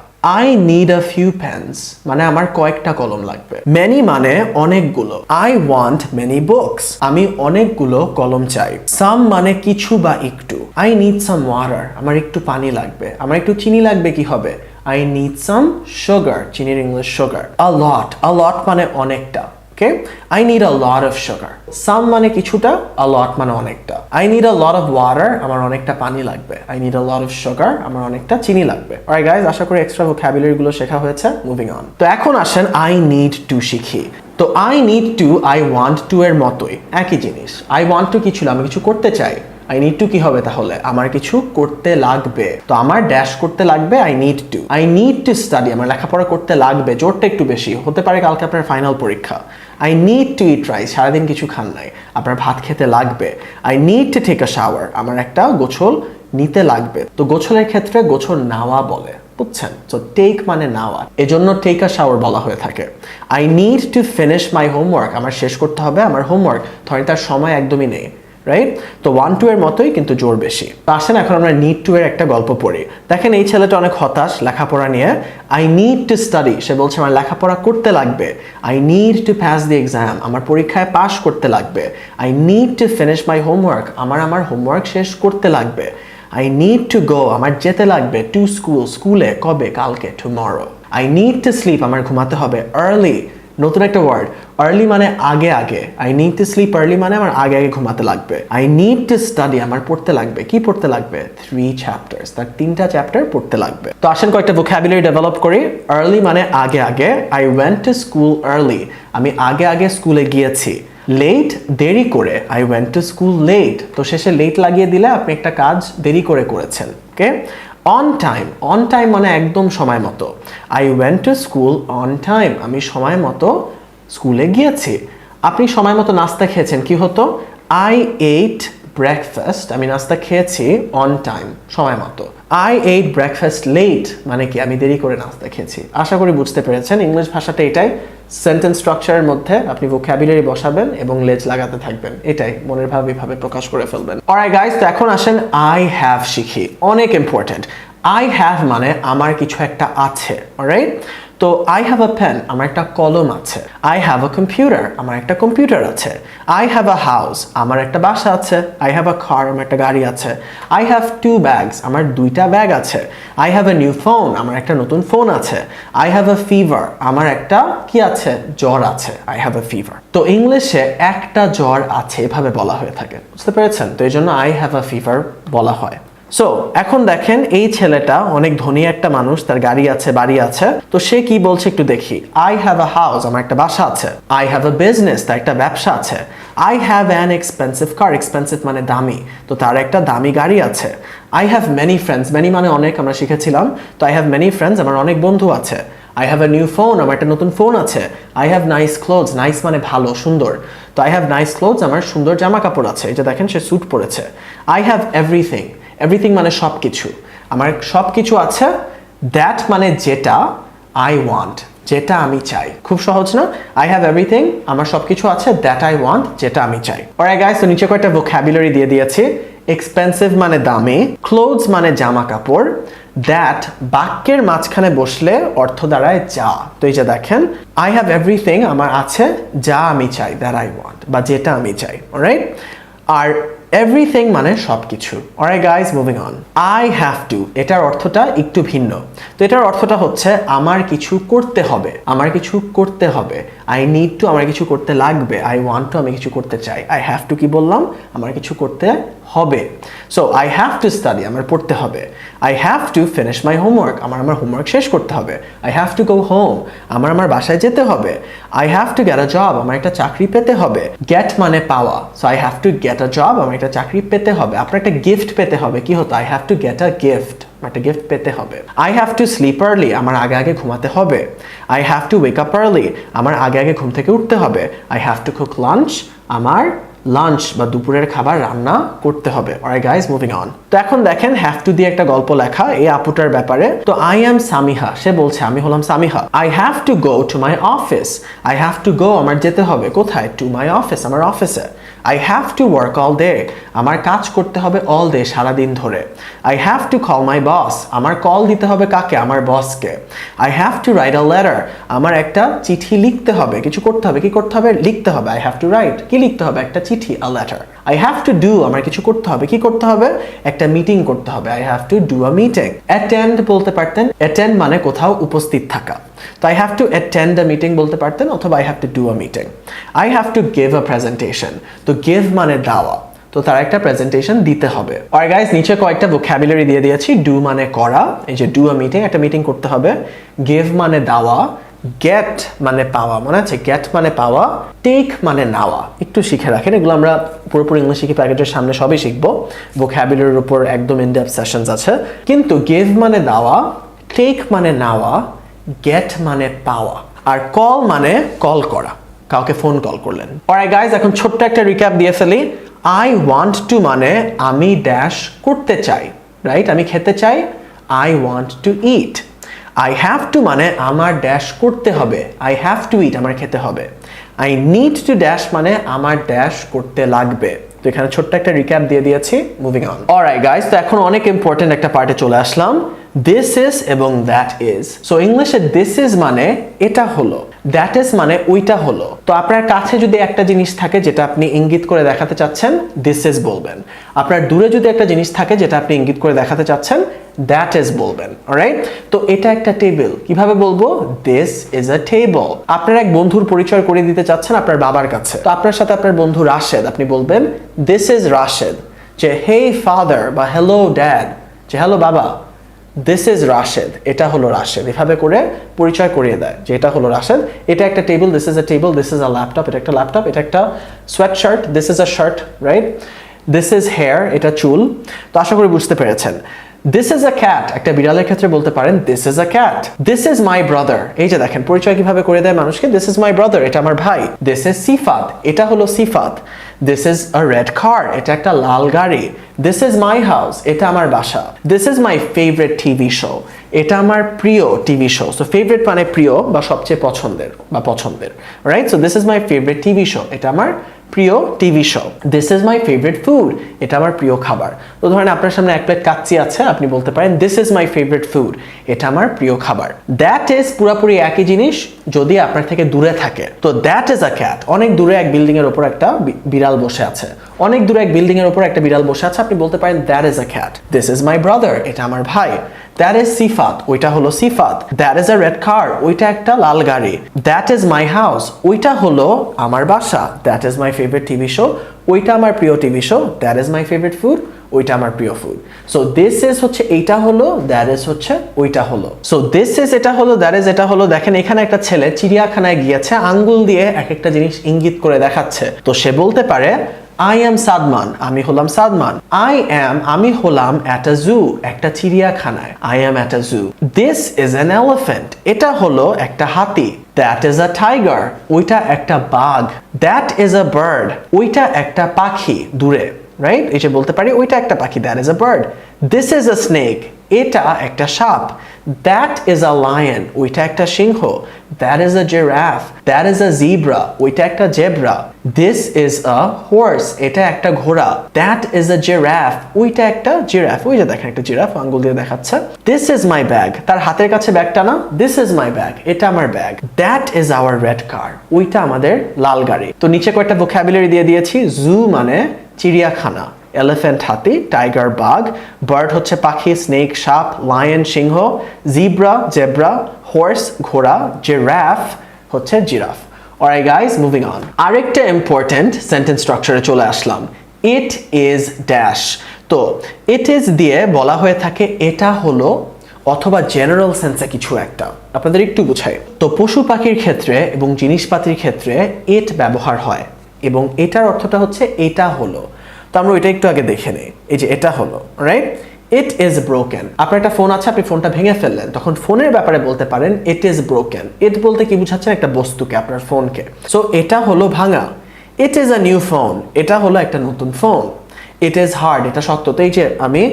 I need a few pens, মানে আমার কয়েকটা কলম লাগবে। many মানে অনেকগুলো। I want many books, আমি অনেকগুলো কলম চাই। some মানে কিছু বা একটু। I need some water, আমার একটু পানি লাগবে। আমার একটু চিনি লাগবে, কি হবে? I need some sugar, চিনির ইংলিশ sugar। a lot মানে অনেকটা। Okay? I need a lot of sugar. Some মানে কিছুটা, a lot মানে অনেকটা। I need a lot of water, আমার অনেকটা পানি লাগবে। I need a lot of sugar, আমার অনেকটা চিনি লাগবে। Alright guys, আশা করি এক্সট্রা ভোক্যাবুলারি গুলো শেখা হয়েছে। Moving on. তো এখন আসেন I need to শিখি। তো I need to, I want to এর মতোই, একই জিনিস। I want to কি ছিল? আমি কিছু করতে চাই। I need to কি হবে তাহলে? আমার কিছু করতে লাগবে। তো আমার ড্যাশ করতে লাগবে I need to. I need to study, আমার লেখাপড়া করতে লাগবে। জোরটা একটু বেশি হতে পারে, কালকে আপনার ফাইনাল পরীক্ষা। I need to eat rice, সারাদিন কিছু খান নাই, আপনার ভাত খেতে লাগবে। I need to take a shower, আমার একটা গোসল নিতে লাগবে। তো গোসলের ক্ষেত্রে গোসল নেওয়া বলে, বুঝছেন? তো টেক মানে নেওয়া, এজন্য টেক আ শাওয়ার বলা হয়ে থাকে। I need to finish my homework, আমার শেষ করতে হবে আমার হোমওয়ার্ক। ধরেন তার সময় একদমই নেই, রাইট? তো 1 to এর মতোই, কিন্তু জোর বেশি। তো আসেন এখন আমরা need to এর একটা গল্প পড়ি। দেখেন এই ছেলেটা অনেক হতাশ লেখাপড়া নিয়ে। I need to study, সে বলছে আমার লেখাপড়া করতে লাগবে। I need to pass the exam, আমার পরীক্ষায় পাশ করতে লাগবে। I need to finish my homework, আমার হোমওয়ার্ক শেষ করতে লাগবে। I need to go, আমার যেতে লাগবে to school, স্কুলে কবে? কালকে, tomorrow. I need to sleep, আমার ঘুমাতে হবে early, নতুন একটা ওয়ার্ড, আর্লি মানে আগে আগে। I need to sleep early মানে আমার আগে আগে ঘুমাতে লাগবে। I need to study, আমার পড়তে লাগবে। কি পড়তে লাগবে? 3 chapters, তার 3টা চ্যাপ্টার পড়তে লাগবে। তো আসেন কয়েকটা ভোক্যাবুলারি ডেভেলপ করি। আর্লি মানে আগে আগে। I went to school early, আমি আগে আগে স্কুলে গিয়েছি। লেট দেরি করে, I went to school late, তো শেষে লেট লাগিয়ে দিলে আপনি একটা কাজ দেরি করে করেছেন। ওকে? অন টাইম মানে একদম সময় মতো। I went to school on time, আমি সময় মতো স্কুলে গিয়েছি। আপনি সময় মতো নাস্তা খেয়েছেন, কি হতো? I ate breakfast, আমি নাস্তা খেয়েছি on time, সময় মতো। I ate breakfast late মানে কি? আমি দেরি করে নাস্তা খেয়েছি। আশা করি বুঝতে পেরেছেন। ইংলিশ ভাষাটা এটাই, সেন্টেন্স স্ট্রাকচারের মধ্যে আপনি ভোক্যাবুলারি বসাবেন এবং লেজ লাগাতে থাকবেন, এটাই মনের ভাব এভাবে প্রকাশ করে ফেলবেন। অলরাইট গাইস, তো এখন আসেন I have শিখি, অনেক ইম্পর্টেন্ট। I have মানে আমার কিছু একটা আছে, অলরাইট? তো I have a pen, আমার একটা কলম আছে। I have a computer, আমার একটা কম্পিউটার আছে। I have a house, আমার একটা বাসা আছে। I have a car, আমার একটা গাড়ি আছে। I have 2 bags, আমার 2টা ব্যাগ আছে। I have a new phone, আমার একটা নতুন ফোন আছে। I have a fever, আমার একটা কি আছে? জ্বর আছে। I have a fever। তো ইংলিশে একটা জ্বর আছে এভাবে বলা হয়ে থাকে, বুঝতে পেরেছেন? তো এই জন্য I have a fever বলা হয়। সো এখন দেখেন এই ছেলেটা অনেক ধনী একটা মানুষ, তার গাড়ি আছে, বাড়ি আছে। তো সে কি বলছে একটু দেখি। I have a house, আমার একটা বাসা আছে। I have a business, তার একটা ব্যবসা আছে। I have an expensive car, expensive মানে দামি, তো তার একটা দামি গাড়ি আছে। I have many friends, many মানে অনেক, আমরা শিখেছিলাম। তো I have many friends, আমার অনেক বন্ধু আছে। I have a new phone, আমার একটা নতুন ফোন আছে। I have nice clothes, nice মানে ভালো, সুন্দর। তো I have nice clothes, আমার সুন্দর জামা কাপড় আছে। এই যে দেখেন সে স্যুট পরেছে। I have everything, এভরিথিং মানে সব কিছু, আমার সব কিছু আছে। দ্যাট মানে যেটা, I want যেটা আমি চাই। খুব সহজ না? I have everything, আমার সব কিছু আছে, দ্যাট I want যেটা আমি চাই। অলরাইট গাইস, তো নিচে কয়েকটা ভোক্যাবুলারি দিয়ে দিয়েছি। এক্সপেন্সিভ মানে দামি, ক্লোথস মানে জামা কাপড়, দ্যাট বাক্যের মাঝখানে বসলে অর্থ দাঁড়ায় যা। তো এই যে দেখেন I have everything, আমার আছে যা আমি চাই, দ্যাট I want বা যেটা আমি চাই, অলরাইট? আর এভরিথিং মানে সবকিছু। Alright guys, moving on. I have to, এটার অর্থটা একটু ভিন্ন। তো এটার অর্থটা হচ্ছে আমার কিছু করতে হবে, আমার কিছু করতে হবে। I need to, আমার কিছু করতে লাগবে। I want to, আমি কিছু করতে চাই। I have to কি বললাম? আমার কিছু করতে হবে। So I have to study, আমার পড়তে হবে। I have to finish my homework, আমার হোমওয়ার্ক শেষ করতে হবে। I have to go home, আমার বাসায় যেতে হবে। I have to get a job, আমার একটা চাকরি পেতে হবে। গেট মানে পাওয়া, so I have to get a job, আমার একটা চাকরি পেতে হবে। আপনার একটা গিফট পেতে হবে, কি হতো? I have to get a gift, একটা গিফট পেতে হবে। I have to sleep early, আমার আগে ঘুমাতে হবে। I have two wake up early, আমার আগে ঘুম থেকে উঠতে হবে। I have to cook lunch, আমার লাঞ্চ বা দুপুরের খাবার রান্না করতে হবে। Alright guys, moving on. তো এখন দেখেন হ্যাভ টু দিয়ে একটা গল্প লেখা এই আপুটার ব্যাপারে। তো আই অ্যাম সামিহা, সে বলছে আমি হলাম Samiha. I have to go to my office, I have to go, আমার যেতে হবে কোথায়? টু মাই অফিস, আমার অফিসে। I have to work all day, আমার কাজ করতে হবে অল ডে, সারাদিন ধরে। I have to call my boss, আমার কল দিতে হবে কাকে? আমার বসকে। I have to write a letter, আমার একটা চিঠি লিখতে হবে, কিছু করতে হবে। কি করতে হবে? লিখতে হবে। আই হ্যাভ টু রাইট, কি লিখতে হবে? একটা চিঠি, a letter. I have to do, আমার কিছু করতে হবে। কি করতে হবে? একটা মিটিং করতে হবে। I have to do a meeting. Attend বলতে পারতেন, অ্যাটেন্ড মানে কোথাও উপস্থিত থাকা। তো I have to attend a meeting বলতে পারতেন, অথবা I have to do a meeting. I have to give a presentation, তো গিভ মানে দেওয়া, তো তার একটা প্রেজেন্টেশন দিতে হবে। অলরাইট গাইস, নিচে কয়েকটা ভোকাবুলারি দিয়ে দিয়েছি। ডু মানে করা, এই যে ডু আ মিটিং, একটা মিটিং করতে হবে। গিভ মানে দেওয়া। গেট মানে পাওয়া, মনে আছে? গেট মানে পাওয়া। টেক মানে নেওয়া। একটু শিখে রাখেন, এগুলো আমরা পুরোপুরি ইংলিশ শিখি প্যাকেজের সামনে সবই শিখবো। ভোকাবুলারির উপর একদম ইন ডেপথ সেশনস আছে। কিন্তু গিভ মানে দেওয়া, টেক মানে নেওয়া, গেট মানে পাওয়া, আর কল মানে কল করা, কাউকে ফোন কল করলেন। অলরাইট গাইস, এখন ছোট্ট একটা রিক্যাপ দিয়ে ফেলি। আই ওয়ান্ট টু মানে আমি ড্যাশ করতে চাই, রাইট? আমি খেতে চাই। I want two it. I have two মানে আমার ড্যাশ করতে হবে। আই হ্যাভ টু ইট, আমার খেতে হবে। আই নিড টু ড্যাশ মানে আমার ড্যাশ করতে লাগবে। তো এখানে ছোট্ট একটা রিক্যাপ দিয়ে দিয়েছি। Moving on. অলরাইট গাইস, তো এখন অনেক ইম্পর্টেন্ট একটা পার্টে চলে আসলাম। দিস ইজ এবং দ্যাট ইজ। সো ইংলিশে দিস ইজ মানে এটা হলো, দ্যাট ইজ মানে ওইটা হলো। তো আপনার কাছে যদি একটা জিনিস থাকে যেটা আপনি ইঙ্গিত করে দেখাতে চাচ্ছেন, দিস ইজ বলবেন। আপনার দূরে যদি একটা জিনিস থাকে যেটা আপনি ইঙ্গিত করে দেখাতে চাচ্ছেন, দ্যাট ইজ বলবেন। অলরাইট, তো এটা একটা টেবিল। কিভাবে বলবো? This is a table. আপনার এক বন্ধুর পরিচয় করে দিতে চাচ্ছেন আপনার বাবার কাছে, তো আপনার সাথে আপনার বন্ধু রাশেদ, আপনি বলবেন দিস ইজ রাশেদ। যে হে ফাদার বা হ্যালো ড্যাড, যে হ্যালো বাবা, দিস ইজ রাশেদ, এটা হলো রাশেদ। এভাবে করে পরিচয় করিয়ে দেয় যে এটা হলো রাশেদ। এটা একটা table, this is a table. This is a laptop, এটা একটা ল্যাপটপ। এটা একটা sweat shirt, this is a shirt, right? This is here, এটা চুল। তো আশা করি বুঝতে পেরেছেন। দিস ইজ আ ক্যাট, একটা বিড়ালের ক্ষেত্রে বলতে পারেন this is a cat. This is my brother, এই যে দেখেন পরিচয় কিভাবে করে দেয় মানুষকে, দিস ইজ মাই ব্রাদার, এটা আমার ভাই। দিস ইজ সিফাত, এটা হলো Sifat. This is a red car, এটা একটা লাল গাড়ি। দিস ইজ মাই হাউস, এটা আমার বাসা। This is my favourite TV show, এটা আমার প্রিয় টিভি শো। সো ফেভারিট মানে প্রিয় বা সবচেয়ে পছন্দের বা পছন্দের, right? So this is my favourite TV show, এটা আমার প্রিয় TV show. This is my favourite food, এটা আমার প্রিয় খাবার। তো ধরেন আপনার সামনে এক প্লেট কাচ্চি আছে, আপনি বলতে পারেন this is my favourite food, এটা আমার প্রিয় খাবার। দ্যাট ইজ পুরোপুরি একই জিনিস যদি আপনার থেকে দূরে থাকে। তো দ্যাট ইজ আ ক্যাট, অনেক দূরে এক বিল্ডিং এর উপর একটা বিড়াল বসে আছে। অনেক দূরে এক বিল্ডিং এর উপর একটা বিড়াল বসে আছে, আপনি বলতে পারেন that is a cat. This is my brother, এটা আমার ভাই। দ্যাট ইজ সিফাত, ওইটা হলো Sifat. That is a red car, ওইটা একটা লাল গাড়ি। দ্যাট ইজ মাই হাউস, ওইটা হলো আমার বাসা। That is my favourite TV show, ওইটা আমার প্রিয় TV show. That is my favourite food, ওইটা আমার প্রিয় ফুড। সো দিস ইজ হচ্ছে এইটা হলো, দ্যাট ইজ হচ্ছে ওইটা হলো। সো দিস ইজ এটা হলো, দ্যাট ইজ এটা হলো। দেখেন এখানে একটা ছেলে চিড়িয়াখানায় গিয়েছে, আঙ্গুল দিয়ে এক একটা জিনিস ইঙ্গিত করে দেখাচ্ছে। তো সে বলতে পারে I am সাদমান, আমি হলাম সাদমান। I am, আমি হলাম at a zoo, একটা চিড়িয়াখানায়। I am at a zoo. This is an elephant, এটা হলো একটা হাতি। That is a tiger, ওইটা একটা বাঘ। That is a bird, ওইটা একটা পাখি দূরে, রাইট? এই যে বলতে পারি ওইটা একটা পাখি, that is a bird. This is a snake, এটা একটা সাপ। That is a lion, ওইটা একটা সিংহ। That is a giraffe, that is a zebra, ওইটা একটা zebra. This is a horse, এটা একটা ঘোড়া। That is a giraffe, ওইটা একটা জিরাফ। ওই যে দেখেন একটা জিরাফ আঙ্গুল দিয়ে দেখাচ্ছে। This is my bag, তার হাতের কাছে ব্যাগটা না, this is my bag, এটা আমার bag. That is our red car, ওইটা আমাদের লাল গাড়ি। তো নিচে কয়েকটা ভোকাবুলারি দিয়ে দিয়েছি। জু মানে চিড়িয়াখানা, এলিফ্যান্ট হাতি, টাইগার বাঘ, বার্ড হচ্ছে পাখি, স্নেক সাপ, লায়ন সিংহ, জিব্রা জেব্রা, হর্স ঘোড়া, জিরাফ হচ্ছে giraffe. Alright guys, moving on. আরেকটা ইম্পর্টেন্ট সেন্টেন্স স্ট্রাকচারে চলে আসলাম। It is dash. তো ইট ইজ দিয়ে বলা হয়ে থাকে এটা হলো অথবা জেনারেল সেন্সে কিছু একটা। আপনাদের একটু বুঝাই। তো পশু পাখির ক্ষেত্রে এবং জিনিসপাতির ক্ষেত্রে ইট ব্যবহার হয় এবং এটার অর্থটা হচ্ছে এটা হলো। তো আমরা ওইটা একটু আগে দেখে নেই। এই যে এটা হলো, রাইট? It is broken. আপনার একটা ফোন আছে, আপনি ফোনটা ভেঙে ফেললেন, তখন ফোনের ব্যাপারে বলতে পারেন ইট ইজ ব্রোকেন। ইট বলতে কি বুঝাচ্ছেন? একটা বস্তুকে, আপনার ফোনকে। সো এটা হলো ভাঙা। It is a new phone. এটা হলো একটা নতুন ফোন। It is hard. এটা সত্য। তো এই যে আমি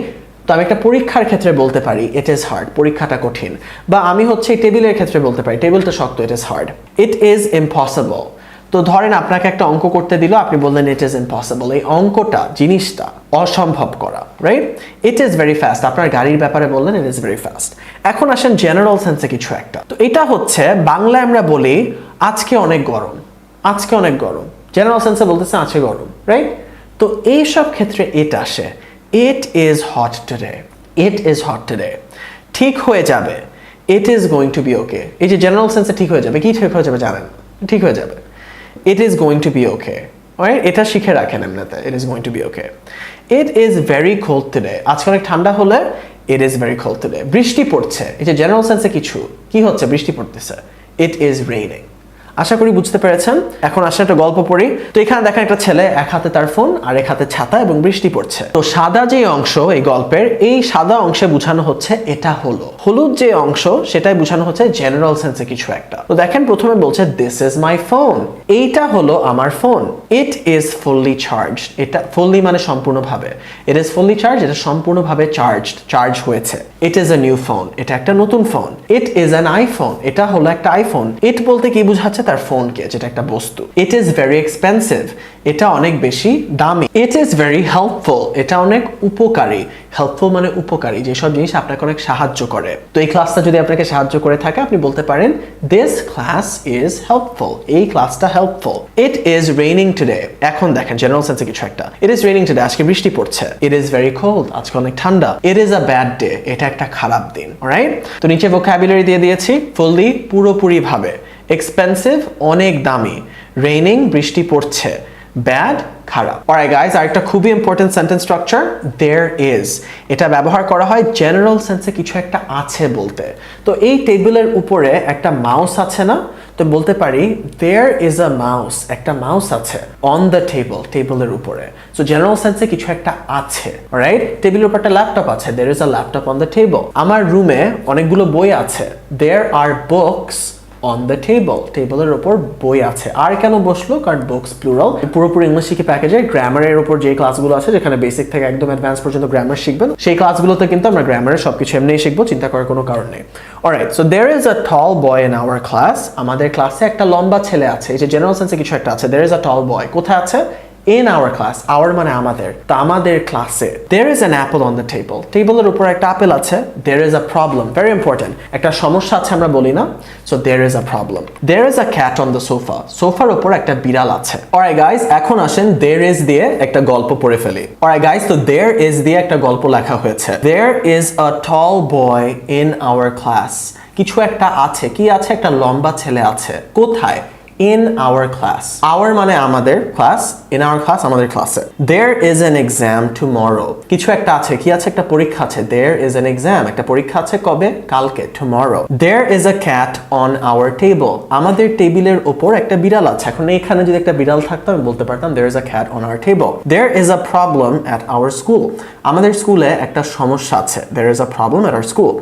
একটা পরীক্ষার ক্ষেত্রে বলতে পারি ইট ইজ হার্ড, পরীক্ষাটা কঠিন। বা আমি হচ্ছে টেবিলের ক্ষেত্রে বলতে পারি টেবিলটা শক্ত, it is hard. It is impossible. তো ধরেন আপনাকে একটা অঙ্ক করতে দিল, আপনি বললেন ইট ইজ ইম্পসিবল। এই অঙ্কটা, জিনিসটা অসম্ভব করা, right? It is very fast. আপনার গাড়ির ব্যাপারে বললেন ইট ইজ ভেরি ফাস্ট। এখন আসেন জেনারেল সেন্সে কিছু একটা। তো এটা হচ্ছে বাংলায় আমরা বলি আজকে অনেক গরম। আজকে অনেক গরম, জেনারেল সেন্সে বলতেছে আজকে গরম, রাইট? তো এইসব ক্ষেত্রে ইট আসে। It is hot today. It is hot today. ঠিক হয়ে যাবে। It is going to be okay. এই যে জেনারেল সেন্সে ঠিক হয়ে যাবে, কি ঠিক হয়ে যাবে জানেন? ঠিক হয়ে যাবে। It is going to be okay. Alright? এটা শিখে রাখেন এমনিতে। It is going to be okay. It is very cold today. আজকে অনেক ঠান্ডা হলে it is very cold today. বৃষ্টি পড়ছে। এই যে জেনারেল সেন্সে কিছু কি হচ্ছে? বৃষ্টি পড়তেছে। It is raining. আশা করি বুঝতে পেরেছেন। এখন আসলে একটা গল্প পড়ি। তো এখানে দেখেন একটা ছেলে, এক হাতে তার ফোন আর এক হাতে ছাতা এবং বৃষ্টি পড়ছে। তো সাদা যে অংশ এই গল্পের, এই সাদা অংশে বোঝানো হচ্ছে এটা হলো। হলুদ যে অংশ সেটাই বোঝানো হচ্ছে জেনারেল সেন্সে কিছু একটা। তো দেখেন প্রথমে বলছে দিস ইজ মাই ফোন। এইটা হলো আমার phone. It is fully charged. এটা ফুললি মানে সম্পূর্ণভাবে। ইট ইজ ফুললি চার্জ, এটা সম্পূর্ণভাবে চার্জ হয়েছে। It is a new phone. এটা একটা নতুন phone. It is an iPhone. এটা হলো একটা আইফোন। ইট বলতে কি বোঝাচ্ছে? তার ফোনকে, যেটা একটা বস্তু। It is very expensive. এটা অনেক বেশি দামি। It is very helpful. এটা অনেক উপকারী। হেল্পফুল মানে উপকারী, যেসব জিনিস আপনাকে অনেক সাহায্য করে। তো এই ক্লাসটা যদি আপনাকে সাহায্য করে থাকে, আপনি বলতে পারেন দিস ক্লাস ইজ হেল্পফুল। এই ক্লাসটা helpful. It is raining today. এখন দেখেন জেনারেল সেন্সে কিছু একটা। It is raining today. আজকে বৃষ্টি পড়ছে। It is very cold. আজকে অনেক ঠান্ডা। It is a bad day. এটা একটা খারাপ দিন। অলরাইট? তো নিচে ভোকাবুলারি দিয়ে দিয়েছি। ফুললি পুরোপুরি ভাবে। এক্সপেন্সিভ অনেক দামি। রেইনিং বৃষ্টি পড়ছে। ব্যাড খারাপ। অলরাইট গাইস, আরেকটা খুবই important sentence structure there is. এটা ব্যবহার করা হয় জেনারেল সেন্সে কিছু একটা আছে বলতে। তো এই টেবিলের উপরে একটা মাউস আছে না? তো বলতে পারি দেয়ার ইজ আ মাউস। একটা মাউস আছে অন দ্য টেবল, টেবিলের উপরে। সো জেনারেল সেন্সে কিছু একটা আছে, রাইট? টেবিলের উপর একটা ল্যাপটপ আছে। There is a laptop on the table. আমার রুমে অনেকগুলো বই আছে। There are books on the table. টেবিলের উপর বই আছে। আর কেন বসলো? কারণ বুকস প্লুরাল। পুরোপুরি ইংলিশ শিখি প্যাকেজে গ্রামারের উপর যে ক্লাসগুলো আছে, যেখানে বেসিক থেকে একদম অ্যাডভান্স পর্যন্ত গ্রামার শিখবেন, সেই ক্লাসগুলোতে কিন্তু আমরা গ্রামারের সবকিছু এমনিই শিখবো, চিন্তা করার কোনো কারণ নেই। Alright, so there is a tall boy in our class. আমাদের ক্লাসে একটা লম্বা ছেলে আছে। এই যে জেনারেল সেন্সে কিছু একটা আছে। দেয়ার ইজ আ টল বয়। কোথায় আছে? in our class. our মানে আমাদের। তো আমাদের ক্লাসে there is an apple on the table. টেবিলের উপর একটা আপেল আছে। there is a problem. very important. একটা সমস্যা আছে আমরা বলি না? so there is a problem. there is a cat on the sofa. সোফার উপর একটা বিড়াল আছে। alright guys, এখন আসেন there is দিয়ে একটা গল্প পড়ে ফেলি। alright guys, তো there is দিয়ে একটা গল্প লেখা হয়েছে। there is a tall boy in our class. কিছু একটা আছে। কি আছে? একটা লম্বা ছেলে আছে। কোথায়? in our class. our মানে আমাদের, class, in our class আমাদের ক্লাসে। there is an exam tomorrow. কিছু একটা আছে। কি আছে? একটা পরীক্ষা আছে। there is an exam. একটা পরীক্ষা আছে কবে? কালকে, tomorrow. there is a cat on our table. আমাদের টেবিলের উপর একটা বিড়াল আছে। এখন এখানে যদি একটা বিড়াল থাকতো আমি বলতে পারতাম there is a cat on our table. there is a problem at our school. আমাদের স্কুলে একটা সমস্যা আছে। there is a problem at our school.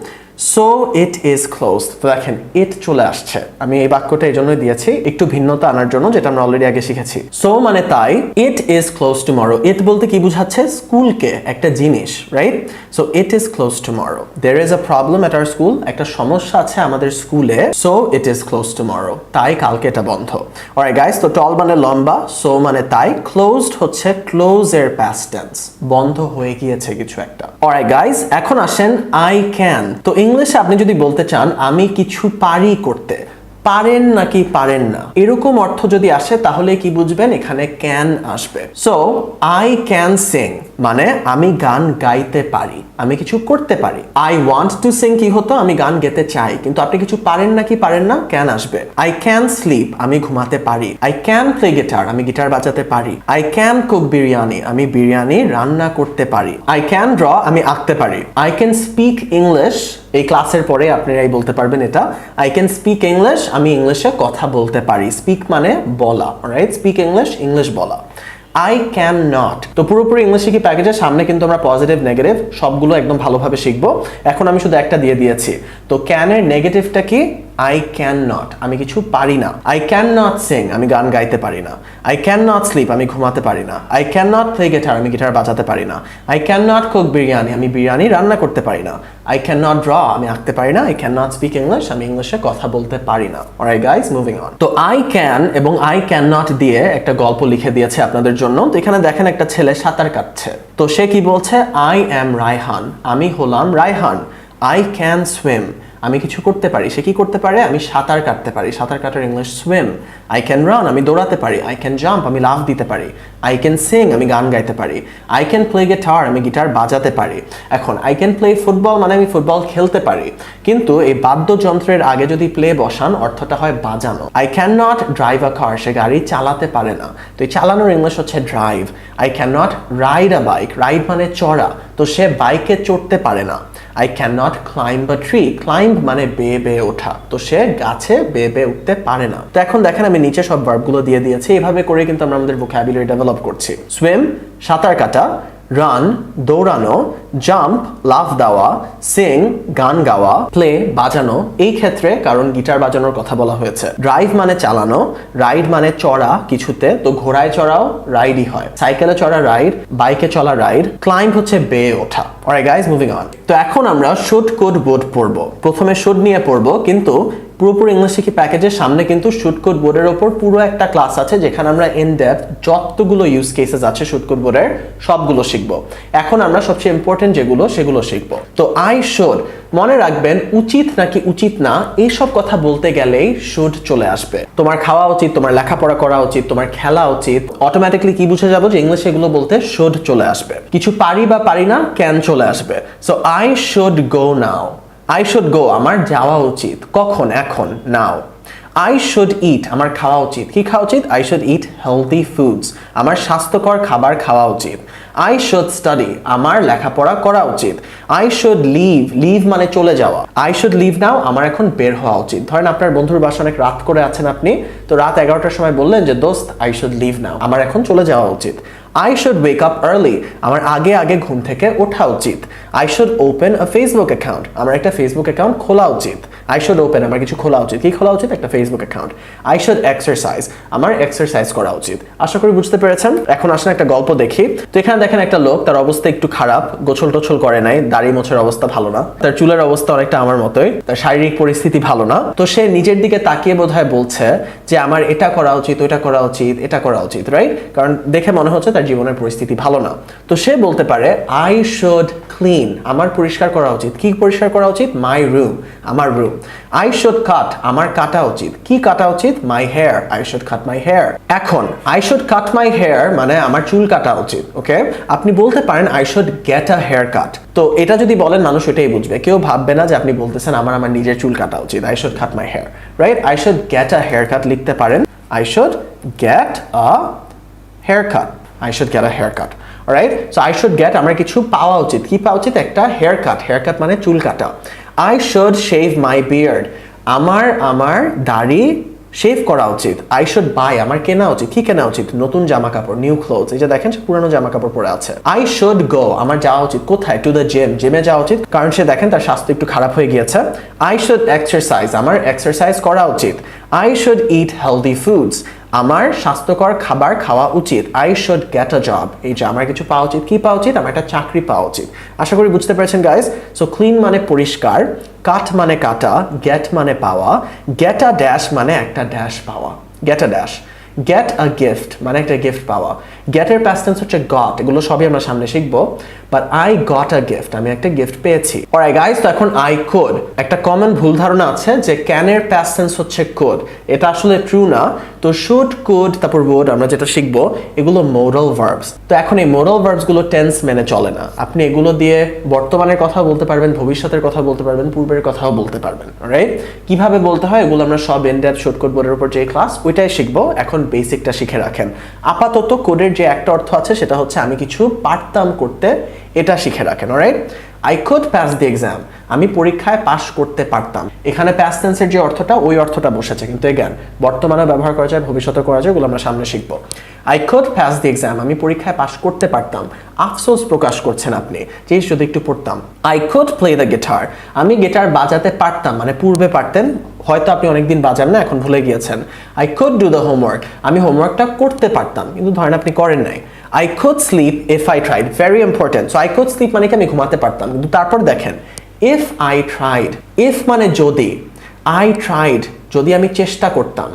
so it is closed. তো দেখেন it চলে আসছে। আমি এই বাক্যটা এই জন্যই দিয়েছি একটু ভিন্নতা আনার জন্য, যেটা আমরা অলরেডি আগে শিখেছি। so মানে তাই। it is closed tomorrow. it বলতে কি বোঝাচ্ছে? স্কুলকে, একটা জিনিস, right? so it is closed tomorrow. there is a problem at our school. একটা সমস্যা আছে আমাদের স্কুলে। so it is closed tomorrow. তাই কালকে এটা বন্ধ। alright guys, তো tall মানে লম্বা, so মানে তাই, closed হচ্ছে close এর past tense, বন্ধ হয়ে গিয়েছে কিছু একটা। alright guys, এখন আসেন I can। তো ইংলিশে আপনি যদি বলতে চান আমি কিছু পারি করতে, পারেন নাকি পারেন না, এরকম অর্থ যদি আসে তাহলে কি বুঝবেন? এখানে ক্যান আসবে। So I can sing. মানে আমি গান গাইতে পারি, আমি কিছু করতে পারি। আই ওয়ান্ট টু সিং কি হতো, আমি গান গেতে চাই, কিন্তু আপনি কিছু পারেন না কি পারেন না, ক্যান আসবে। আই ক্যান স্লিপ, আমি ঘুমাতে পারি। আই ক্যান প্লে গিটার, আমি গিটার বাজাতে পারি। আই ক্যান কুক বিরিয়ানি, আমি বিরিয়ানি রান্না করতে পারি। আই ক্যান ড্র, আমি আঁকতে পারি। আই ক্যান স্পিক ইংলিশ, এই ক্লাসের পরে আপনারাই বলতে পারবেন এটা। আই ক্যান স্পিক ইংলিশ, আমি ইংলিশে কথা বলতে পারি। স্পিক মানে বলা, রাইট? স্পিক ইংলিশ, ইংলিশ বলা। আই ক্যান নট, তো পুরোপুরি ইংলিশ শিখি প্যাকেজের সামনে কিন্তু আমরা পজিটিভ নেগেটিভ সবগুলো একদম ভালোভাবে শিখবো। এখন আমি শুধু একটা দিয়ে দিয়েছি। তো ক্যানের নেগেটিভটা কি? আই ক্যান নট, আমি কিছু পারি না। আই ক্যান নট সিং, আমি গান গাইতে পারি না। আই ক্যান নট স্লিপ, আমি ঘুমাতে পারি না। I can not play guitar, আমি গিটার বাজাতে পারি না। I can not cook biryani, আমি বিরিয়ানি রান্না করতে পারি না। আই ক্যান নট ড্র, আমি আঁকতে পারি না। I can not speak English, আমি ইংলিশে কথা বলতে পারি না। Alright guys, moving on. তো আই ক্যান এবং আই ক্যান নট দিয়ে একটা গল্প লিখে দিয়েছে আপনাদের জন্য। তো এখানে দেখেন একটা ছেলে সাঁতার কাটছে, তো সে কি বলছে? আই অ্যাম রায়হান, আমি হলাম রায়হান। আই ক্যান সুইম, আমি কিছু করতে পারি। সে কি করতে পারে? আমি সাঁতার কাটতে পারি। সাঁতার কাটার English swim. I can run, আমি দৌড়াতে পারি। আই ক্যান জাম্প, আমি লাফ দিতে পারি। আই ক্যান সিং, আমি গান গাইতে পারি। আই ক্যান প্লে গিটার, আমি গিটার বাজাতে পারি। এখন আই ক্যান প্লে ফুটবল মানে আমি ফুটবল খেলতে পারি, কিন্তু এই বাদ্যযন্ত্রের আগে যদি প্লে বসান অর্থটা হয় বাজানো। I can not drive a car, সে গাড়ি চালাতে পারে না, তো এই চালানোর ইংলিশ হচ্ছে drive. I can not ride a bike, ride মানে চড়া, তো সে বাইকে চড়তে পারে না। I can not climb a tree, climb মানে বেয়ে বেয়ে ওঠা, তো সে গাছে বেয়ে বেয়ে উঠতে পারে না। তো এখন দেখেন আমি নিচে সব ভার্বগুলো দিয়ে দিয়েছি, এভাবে করে কিন্তু আমরা আমাদের ভোকাবুলারি ডেভেলপ করছি। সুইম সাঁতার কাটা, রান দৌড়ানো, জাম্প লাফ দেওয়া, সিং গান গাওয়া, প্লে বাজানো। এই ক্ষেত্রে কারণ গিটার বাজানোর কথা বলা হয়েছে। ড্রাইভ মানে চালানো, রাইড মানে চড়া কিছুতে, তো ঘোড়ায় চড়াও রাইডই হয়। সাইকেলে চড়া রাইড, বাইকে চলা রাইড। ক্লাইম্ব হচ্ছে বেয়ে ওঠা। Alright guys, moving on. তো এখন আমরা শুড কুড would পড়বো। প্রথমে শুড নিয়ে পড়বো, কিন্তু পুরোপুরি ইংলিশ শিখি প্যাকেজের সামনে কিন্তু শুড কুড বোর্ডের ওপর পুরো একটা ক্লাস আছে, যেখানে আমরা ইন ডেপথ যতগুলো ইউজ কেসেস আছে শুড কুড বোর্ডের সবগুলো শিখবো। এখন আমরা সবচেয়ে ইম্পর্টেন্ট যেগুলো সেগুলো শিখবো। তো আই শুড, মনে রাখবেন উচিত নাকি উচিত না এইসব কথা বলতে গেলেই শুড চলে আসবে। তোমার খাওয়া উচিত, তোমার লেখাপড়া করা উচিত, তোমার খেলা উচিত, অটোমেটিকলি কি বুঝে যাবো যে ইংলিশে এগুলো বলতে শুড চলে আসবে। কিছু পারি বা পারি না, ক্যান চলে আসবে। So I should go now, I should go আমার যাওয়া উচিত। কখন? এখন, নাও। আই শুড ইট, আমার খাওয়া উচিত। কি খাওয়া উচিত? I should eat healthy foods, আমার স্বাস্থ্যকর খাবার খাওয়া উচিত। আই শুড স্টাডি, আমার লেখাপড়া করা উচিত। আই শুড লিভ, লিভ মানে চলে যাওয়া। আই শুড লিভ নাও, আমার এখন বের হওয়া উচিত। ধরেন আপনার বন্ধুর বাসায় অনেক রাত করে আছেন আপনি, তো রাত 11টার সময় বললেন যে দোস্ত আই শুড লিভ নাও, আমার এখন চলে যাওয়া উচিত। I should wake up early, আমার আগে আগে ঘুম থেকে ওঠা উচিত। I should open a Facebook account, আমার একটা ফেসবুক অ্যাকাউন্ট খোলা উচিত। আই শুড ওপেন, আমার কিছু খোলা উচিত। কি খোলা উচিত? একটা Facebook account. I should exercise, আমার এক্সারসাইজ করা উচিত। আশা করি বুঝতে পেরেছেন। এখন আসলে একটা গল্প দেখি। তো এখানে দেখেন একটা লোক, তার অবস্থা একটু খারাপ, গোছল টোছল করে নাই, দাড়ি মোছের অবস্থা ভালো না, তার চুলের অবস্থা অনেকটা আমার মতোই, তার শারীরিক পরিস্থিতি ভালো না। তো সে নিজের দিকে তাকিয়ে বোধহয় বলছে যে আমার এটা করা উচিত, ওইটা করা উচিত, এটা করা উচিত, রাইট? কারণ দেখে মনে হচ্ছে তার জীবনের পরিস্থিতি ভালো না। তো সে বলতে পারে আই শুড ক্লিন, আমার পরিষ্কার করা উচিত। কি পরিষ্কার করা উচিত? মাই রুম, আমার রুম। আই শুড কাট, আমার কাটা উচিত। কি কাটা উচিত? My hair, I should cut my hair. এখন I should cut my hair মানে আমার চুল কাটা উচিত। ওকে, আপনি বলতে পারেন I should get a haircut. তো এটা যদি বলেন মানুষ এটাই বুঝবে, কেউ ভাববে না যে আপনি বলতেছেন আমার আমার নিজের চুল কাটা উচিত। I should cut my hair, right? I should get a haircut লিখতে পারেন I should get a haircut, I should get a haircut. Alright, so I should get, আমার কিছু পাওয়া উচিত। কি পাওয়া উচিত? একটা হেয়ার কাট। হেয়ার কাট মানে চুল কাটা। I should shave my beard, আমার দাড়ি শেভ করা উচিত। আই শুড বাই, আমার কেনা উচিত। কি কেনা উচিত? নতুন জামা কাপড়, নিউ ক্লোথস। এই যে দেখেন সে পুরানো জামা কাপড় পরে আছে। আই শুড গো, আমার যাওয়া উচিত। কোথায়? টু দ্য জিম, জিমে যাওয়া উচিত, কারণ সে দেখেন তার স্বাস্থ্য একটু খারাপ হয়ে গিয়েছে। আই শুড এক্সারসাইজ, আমার এক্সারসাইজ করা উচিত। I should eat healthy foods, আমার স্বাস্থ্যকর খাবার খাওয়া উচিত। I should get a job, এই যে আমার কিছু পাওয়া উচিত। কি পাওয়া উচিত? আমার একটা চাকরি পাওয়া উচিত। আশা করি বুঝতে পেরেছেন গাইস। সো ক্লিন মানে পরিষ্কার, কাট মানে কাটা, গেট মানে পাওয়া, গেট আ ড্যাশ মানে একটা ড্যাশ পাওয়া, get a dash. Get a gift মানে একটা গিফট পাওয়া। গেট এর পাস্ট টেন্স হচ্ছে গট, এগুলো সবই আমরা সামনে শিখবো। But I got a gift, আমি একটা গিফট পেয়েছি। অলরাইট গাইস, তো এখন আই কুড, একটা কমন ভুল ধারণা আছে যে ক্যান এর পাস্ট টেন্স হচ্ছে কুড, এটা আসলে ট্রু না। তো শুড, কুড, তারপর would আমরা যেটা শিখবো এগুলো মোডাল ভার্বস। তো এখন এই মোডাল ভার্বস গুলো টেন্স মেনে চলে না। আপনি এগুলো দিয়ে বর্তমানের কথা বলতে পারবেন, ভবিষ্যতের কথা বলতে পারবেন, পূর্বের কথাও বলতে পারবেন। রাইট, কিভাবে বলতে হয় এগুলো আমরা সব ইন ডেপথ শর্টকাট বোর্ডের উপর যে ক্লাস ওইটাই শিখবো। এখন বেসিকটা শিখে রাখেন। আপাতত কোডের যে একটা অর্থ আছে সেটা হচ্ছে আমি কিছু পারতাম করতে, এটা শিখে রাখেন। Alright, I could pass the exam, আমি পরীক্ষায় পাশ করতে পারতাম। এখানে past tense এর যে অর্থটা ওই অর্থটা বসেছে, কিন্তু এগেইন বর্তমানে ব্যবহার করা যায়, ভবিষ্যতে করা যায়, ওগুলো আমরা সামনে শিখবো। I could pass the exam, আমি পরীক্ষায় পাশ করতে পারতাম। আফসোস প্রকাশ করছেন আপনি যে যদি একটু পড়তাম। I could play the guitar, আমি গিটার বাজাতে পারতাম, মানে পূর্বে পারতেন, হয়তো আপনি অনেকদিন বাজান না, এখন ভুলে গিয়েছেন। I could do the homework, আমি হোমওয়ার্কটা করতে পারতাম, কিন্তু ধরেন আপনি করেন নাই। I could sleep if I tried, very important. So I could sleep মানে কি আমি ঘুমাতে পারতাম, কিন্তু তারপর দেখেন if I tried, if মানে যদি, I tried যদি আমি চেষ্টা করতাম,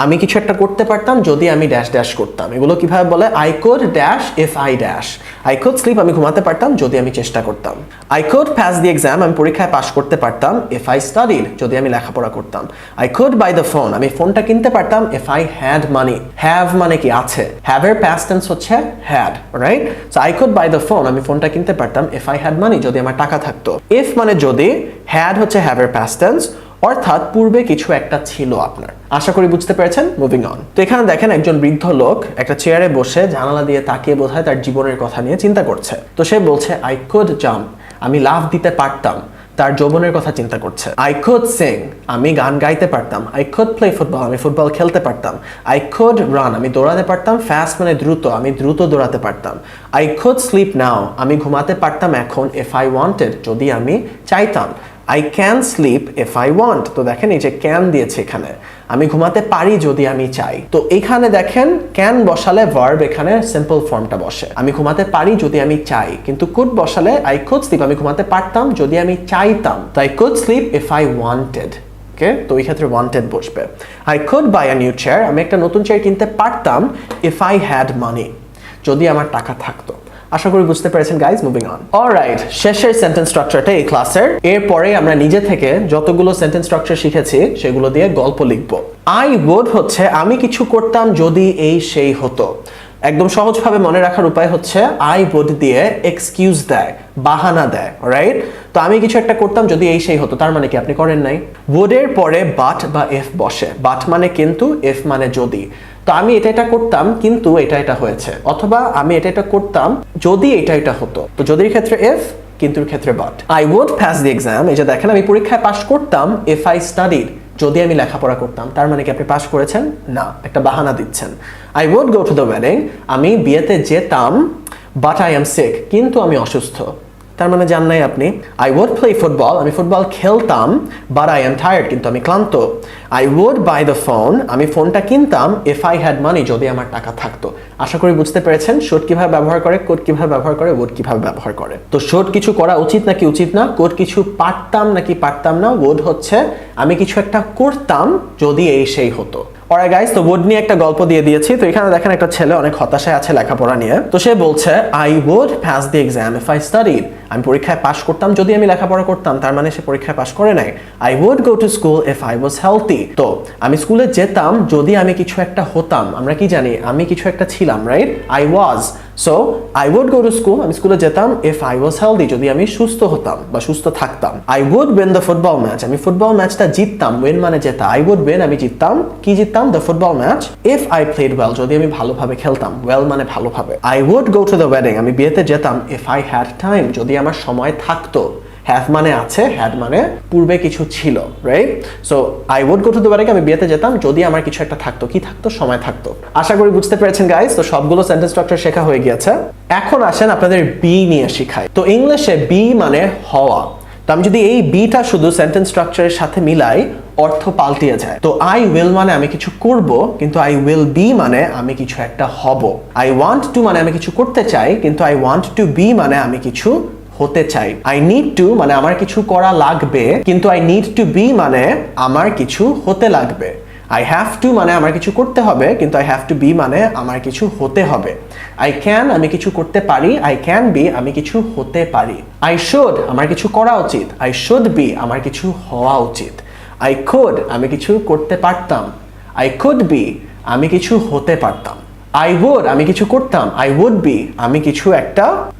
আমি কিছু একটা করতে পারতাম যদি আমি ড্যাশ ড্যাশ করতাম। এগুলো কিভাবে বলে? I could dash if I dash. I could sleep, আমি ঘুমাতে পারতাম যদি আমি চেষ্টা করতাম। I could pass the exam, আমি পরীক্ষায় পাশ করতে পারতাম if I studied, যদি আমি লেখাপড়া করতাম। I could buy the phone, আমি ফোনটা কিনতে পারতাম if I had money. Have মানে কি? আছে। Have এর past tense হচ্ছে had, right? So I could buy the phone, আমি ফোনটা কিনতে পারতাম if I had money, যদি আমার টাকা থাকতো। If মানে যদি, had হচ্ছে have এর past tense, অর্থাৎ পূর্বে কিছু একটা ছিল আপনার। আশা করি বুঝতে পেরেছেন। Moving on. তো এখানে দেখেন একজন বৃদ্ধ লোক একটা চেয়ারে বসে জানালা দিয়ে তাকিয়ে বোধহয় তার জীবনের কথা নিয়ে চিন্তা করছে। তো সে বলছে আই কুড জাম্প, আমি লাফ দিতে পারতাম, তার যৌবনের কথা চিন্তা করছে। আই কুড সিং, আমি গান গাইতে পারতাম। আই কুড প্লে ফুটবল, আমি ফুটবল খেলতে পারতাম। আই কুড রান, আমি দৌড়াতে পারতাম। ফাস্ট মানে দ্রুত, আমি দ্রুত দৌড়াতে পারতাম। আই কুড স্লিপ নাও, আমি ঘুমাতে পারতাম এখন ইফ আই ওয়ান্টেড, যদি আমি চাইতাম। I can sleep if I want, তো দেখেন এই যে ক্যান দিয়েছে এখানে, আমি ঘুমাতে পারি যদি আমি চাই। তো এখানে দেখেন ক্যান বসালে ভার্ব এখানে সিম্পল ফর্মটা বসে, আমি ঘুমাতে পারি যদি আমি চাই, কিন্তু কুড বসালে I could sleep, আমি ঘুমাতে পারতাম যদি আমি চাইতাম। তো I could sleep if I wanted, ওকে, তো এই ক্ষেত্রে wanted বসবে। I could buy a new chair, আমি একটা নতুন চেয়ার কিনতে পারতাম if I had money, যদি আমার টাকা থাকতো। আশা করি বুঝতে পেরেছেন গাইজ। Moving on. অলরাইট, শেষের সেন্টেন্স স্ট্রাকচারটা এই ক্লাসের। এরপরে আমরা নিজে থেকে যতগুলো সেন্টেন্স স্ট্রাকচার শিখেছি সেগুলো দিয়ে গল্প লিখবো। আই উড হচ্ছে আমি কিছু করতাম যদি এই সেই হতো। একদম সহজভাবে মনে রাখার উপায় হচ্ছে আই উড দিয়ে এক্সকিউজ দেয়, বাহানা দেয়। রাইট, তো আমি কিছু একটা করতাম যদি এই সেই হতো, তার মানে কি আপনি করেন নাই। উড এর পরে বাট বা এফ বসে। বাট মানে কিন্তু, এফ মানে যদি। তো আমি এটা করতাম কিন্তু এটা হয়েছে, অথবা আমি এটা করতাম যদি এটা হতো। তো যদির ক্ষেত্রে এফ, কিন্তুর ক্ষেত্রে but. I would pass the exam, এই যে দেখেন আমি পরীক্ষায় পাশ করতাম ইফ আই স্টাডিড, যদি আমি লেখাপড়া করতাম। তার মানে কি আপনি পাশ করেছেন? না, একটা বাহানা দিচ্ছেন। I would go to the wedding, আমি বিয়েতে যেতাম বাট আই এম সিক, কিন্তু আমি অসুস্থ। তার মানে জান নাই আপনি। আই উড প্লে ফুটবল, আমি ফুটবল খেলতাম বাট আই এম টায়ার্ড, কিন্তু আমি ক্লান্ত। I would buy the phone, আমি ফোনটা কিনতাম ইফ আই হ্যাড মানি, যদি আমার টাকা থাকতো। আশা করি বুঝতে পেরেছেন শুড কিভাবে ব্যবহার করে, কোড কিভাবে ব্যবহার করে, উড কিভাবে ব্যবহার করে। তো শুড কিছু করা উচিত নাকি উচিত না, কোড কিছু পারতাম নাকি পারতাম না, উড হচ্ছে আমি কিছু একটা করতাম যদি এই সেই হতো। অলরাইট গাইস, তো উড নিয়ে একটা গল্প দিয়ে দিয়েছি। তো এখানে দেখেন একটা ছেলে অনেক হতাশায় আছে লেখাপড়া নিয়ে। তো সে বলছে I would pass the exam if I studied, আমি পরীক্ষায় পাশ করতাম যদি আমি লেখাপড়া করতাম। তার মানে সে পরীক্ষায় পাশ করে নাই। I would go to school if I was healthy, তো আমি স্কুলে যেতাম যদি আমি কিছু একটা হতাম। আমরা কি জানি? আমি কিছু একটা ছিলাম, right? I was. So I would go to school, আমি স্কুলে যেতাম ইফ আই ওয়াজ হেলথি, যদি আমি সুস্থ হতাম বা সুস্থ থাকতাম। I would win the football match, আমি ফুটবল ম্যাচটা জিততাম। উইন মানে জেতা। আই উড উইন, আমি জিততাম। কি জিততাম? The football match if I played well, যদি আমি ভালোভাবে খেলতাম। ওয়েল মানে ভালোভাবে। I would go to the wedding, আমি বিয়েতে যেতাম ইফ আই হ্যাড টাইম, যদি আমার সময় থাকতো। হ্যাভ মানে আছে, হ্যাড মানে পূর্বে কিছু ছিল, right? So I would go to the wedding, আমি বিয়েতে যেতাম যদি আমার কিছু একটা থাকতো। কি থাকতো? সময় থাকতো। আশা করি বুঝতে পেরেছেন গাইস। তো সবগুলো সেন্টেন্স স্ট্রাকচার শেখা হয়ে গিয়েছে। এখন আসেন আপনাদের বি নিয়ে শিখাই। তো ইংলিশে বি মানে হওয়া। তো আমি যদি এই বিটা শুধু সেন্টেন্স স্ট্রাকচারের সাথে মিলাই, অর্থ পাল্টিয়ে যায়। তো আই উইল মানে আমি কিছু করব, কিন্তু আই উইল বি মানে আমি কিছু একটা হব। আই ওয়ান্ট টু মানে আমি কিছু করতে চাই, কিন্তু আই ওয়ান্ট টু বি মানে আমি কিছু হতে চাই। আই নিড টু মানে আমার কিছু করা লাগবে, কিন্তু আই নিড টু বি মানে আমার কিছু হতে লাগবে। আই হ্যাভ টু মানে আমার কিছু করতে হবে, কিন্তু আই হ্যাভ টু বি মানে আমার কিছু হতে হবে। আই ক্যান আমি কিছু করতে পারি, আই ক্যান বি আমি কিছু হতে পারি। আই শুড আমার কিছু করা উচিত, আই শুড বি আমার কিছু হওয়া উচিত। আই কুড আমি কিছু করতে পারতাম, আই কুড বি আমি কিছু হতে পারতাম। আই উড আমি কিছু করতাম, আই উড বি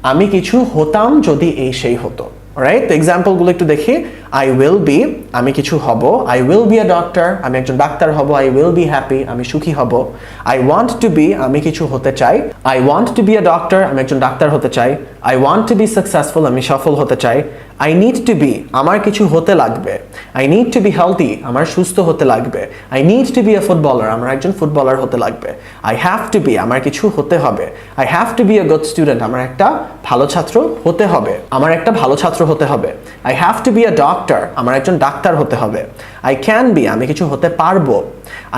আমি কিছু হতাম যদি এই সেই হতো। রাইট, এক্সাম্পল গুলো একটু দেখি। আই উইল বি আমি কিছু হব, I will be a doctor আমি একজন ডাক্তার হব, আই উইল বি হ্যাপি আমি সুখী হব। আই ওয়ান্ট টু বি আমি কিছু হতে চাই, I want two B a doctor আমি একজন ডাক্তার হতে চাই। I want two be successful আমি সফল হতে চাই। আই নিড টু বি আমার কিছু হতে লাগবে, I need two be healthy আমার সুস্থ হতে লাগবে। I need two be a footballer আমার একজন ফুটবলার হতে লাগবে। আই হ্যাভ টু বি আমার কিছু হতে হবে, I have two be a good student আমার একটা ভালো ছাত্র হতে হবে, I have two B a doctor আমার একজন ডাক্তার হতে হবে। আই ক্যান বি আমি কিছু হতে পারবো,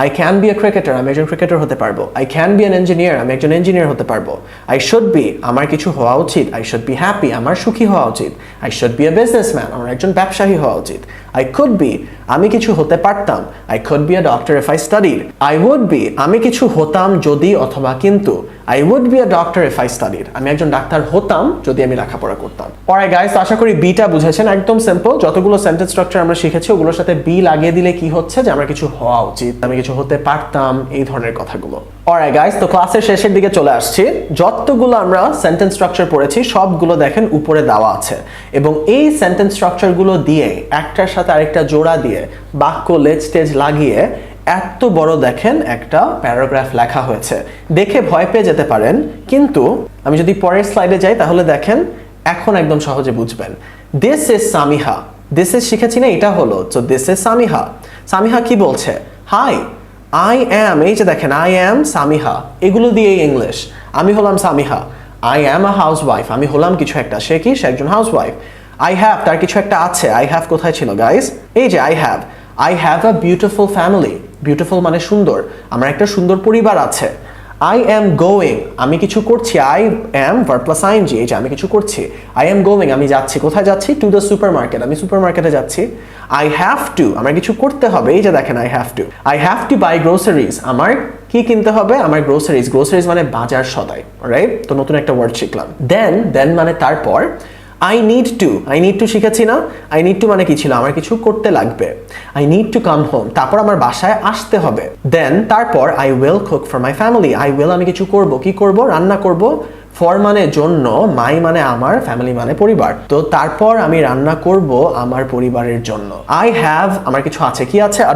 I can be a cricketer আমি একজন ক্রিকেটার হতে পারবো। I can be an engineer আমি একজন ইঞ্জিনিয়ার হতে পারবো। আই শুড বি আমার কিছু হওয়া উচিত, আই শুড বি হ্যাপি আমার সুখী হওয়া উচিত। I should be a businessman আমার একজন ব্যবসায়ী হওয়া উচিত। আই কুড বি আমি কিছু হতে পারতাম, I could be a doctor if I studied. I would be আমি কিছু হতাম যদি অথবা কিন্তু, I would be a doctor if I studied আমি একজন ডাক্তার হতাম যদি আমি লেখাপড়া করতাম। অলরাইট গাইস, আশা করি বিটা বুঝেছেন। একদম সিম্পল, যতগুলো সেন্টেন্স স্ট্রাকচার আমরা শিখেছি ওগুলোর সাথে বি লাগিয়ে দিলে কি হচ্ছে যে আমার কিছু হওয়া উচিত, আমি কিছু হতে পারতাম, এই ধরনের কথাগুলো। অলরাইট গাইস, তো ক্লাসের শেষের দিকে চলে আসছি। যতগুলো আমরা সেন্টেন্স স্ট্রাকচার পড়েছি সবগুলো দেখেন উপরে দেওয়া আছে, এবং এই সেন্টেন্স স্ট্রাকচারগুলো দিয়ে একটার সাথে আরেকটা জোড়া দিয়ে বাক্য লেজ টেজ লাগিয়ে এত বড় দেখেন একটা প্যারাগ্রাফ লেখা হয়েছে। দেখে ভয় পেয়ে যেতে পারেন, কিন্তু আমি যদি পরের স্লাইডে যাই তাহলে দেখেন এখন একদম সহজে বুঝবেন। This is Samiha, this is শিখেছি না, এটা হলো তো দিস ইজ সামিহা। সামিহা কি বলছে? হাই, আই অ্যাম, এই যে দেখেন আই অ্যাম সামিহা, এগুলো দিয়ে ইংলিশ। আমি হলাম Samiha. I am a house wife, আমি হলাম কিছু একটা, সে কি? সে একজন হাউস ওয়াইফ। আই হ্যাভ, তার কিছু একটা আছে। আই হ্যাভ কোথায় ছিল গাইস? এই যে I have a beautiful family. Beautiful মানে সুন্দর, আমার একটা সুন্দর পরিবার আছে। আই অ্যাম গোয়িং, আমি কিছু করছি। I am verb plus ING, এই যে আমি কিছু করছি। আই অ্যাম গোয়িং, আমি যাচ্ছি। কোথায় যাচ্ছি? টু দ্য সুপার মার্কেট, আমি সুপার মার্কেটে যাচ্ছি। আই হ্যাভ টু, আমার কিছু করতে হবে। এই যে দেখেন I have to buy groceries, আমার কি কিনতে হবে? আমার গ্রোসারিজ। গ্রোসারিজ মানে বাজার সদাই, রাইট? তো নতুন একটা ওয়ার্ড শিখলাম। দেন মানে তারপর। আই নিড টু শিখেছি না? আই নিড টু মানে কি ছিল? আমার কিছু করতে লাগবে। I need to come home, তারপর আমার বাসায় আসতে হবে। দেন তারপর I will cook for my family, I will আমি কিছু করব। কি করব? রান্না করব। ফর মানে জন্য, মাই মানে আমার, ফ্যামিলি মানে পরিবার। তো তারপর আমি রান্না করব আমার পরিবারের জন্য। আই হ্যাভ আমার কিছু আছে। কি আছে? আ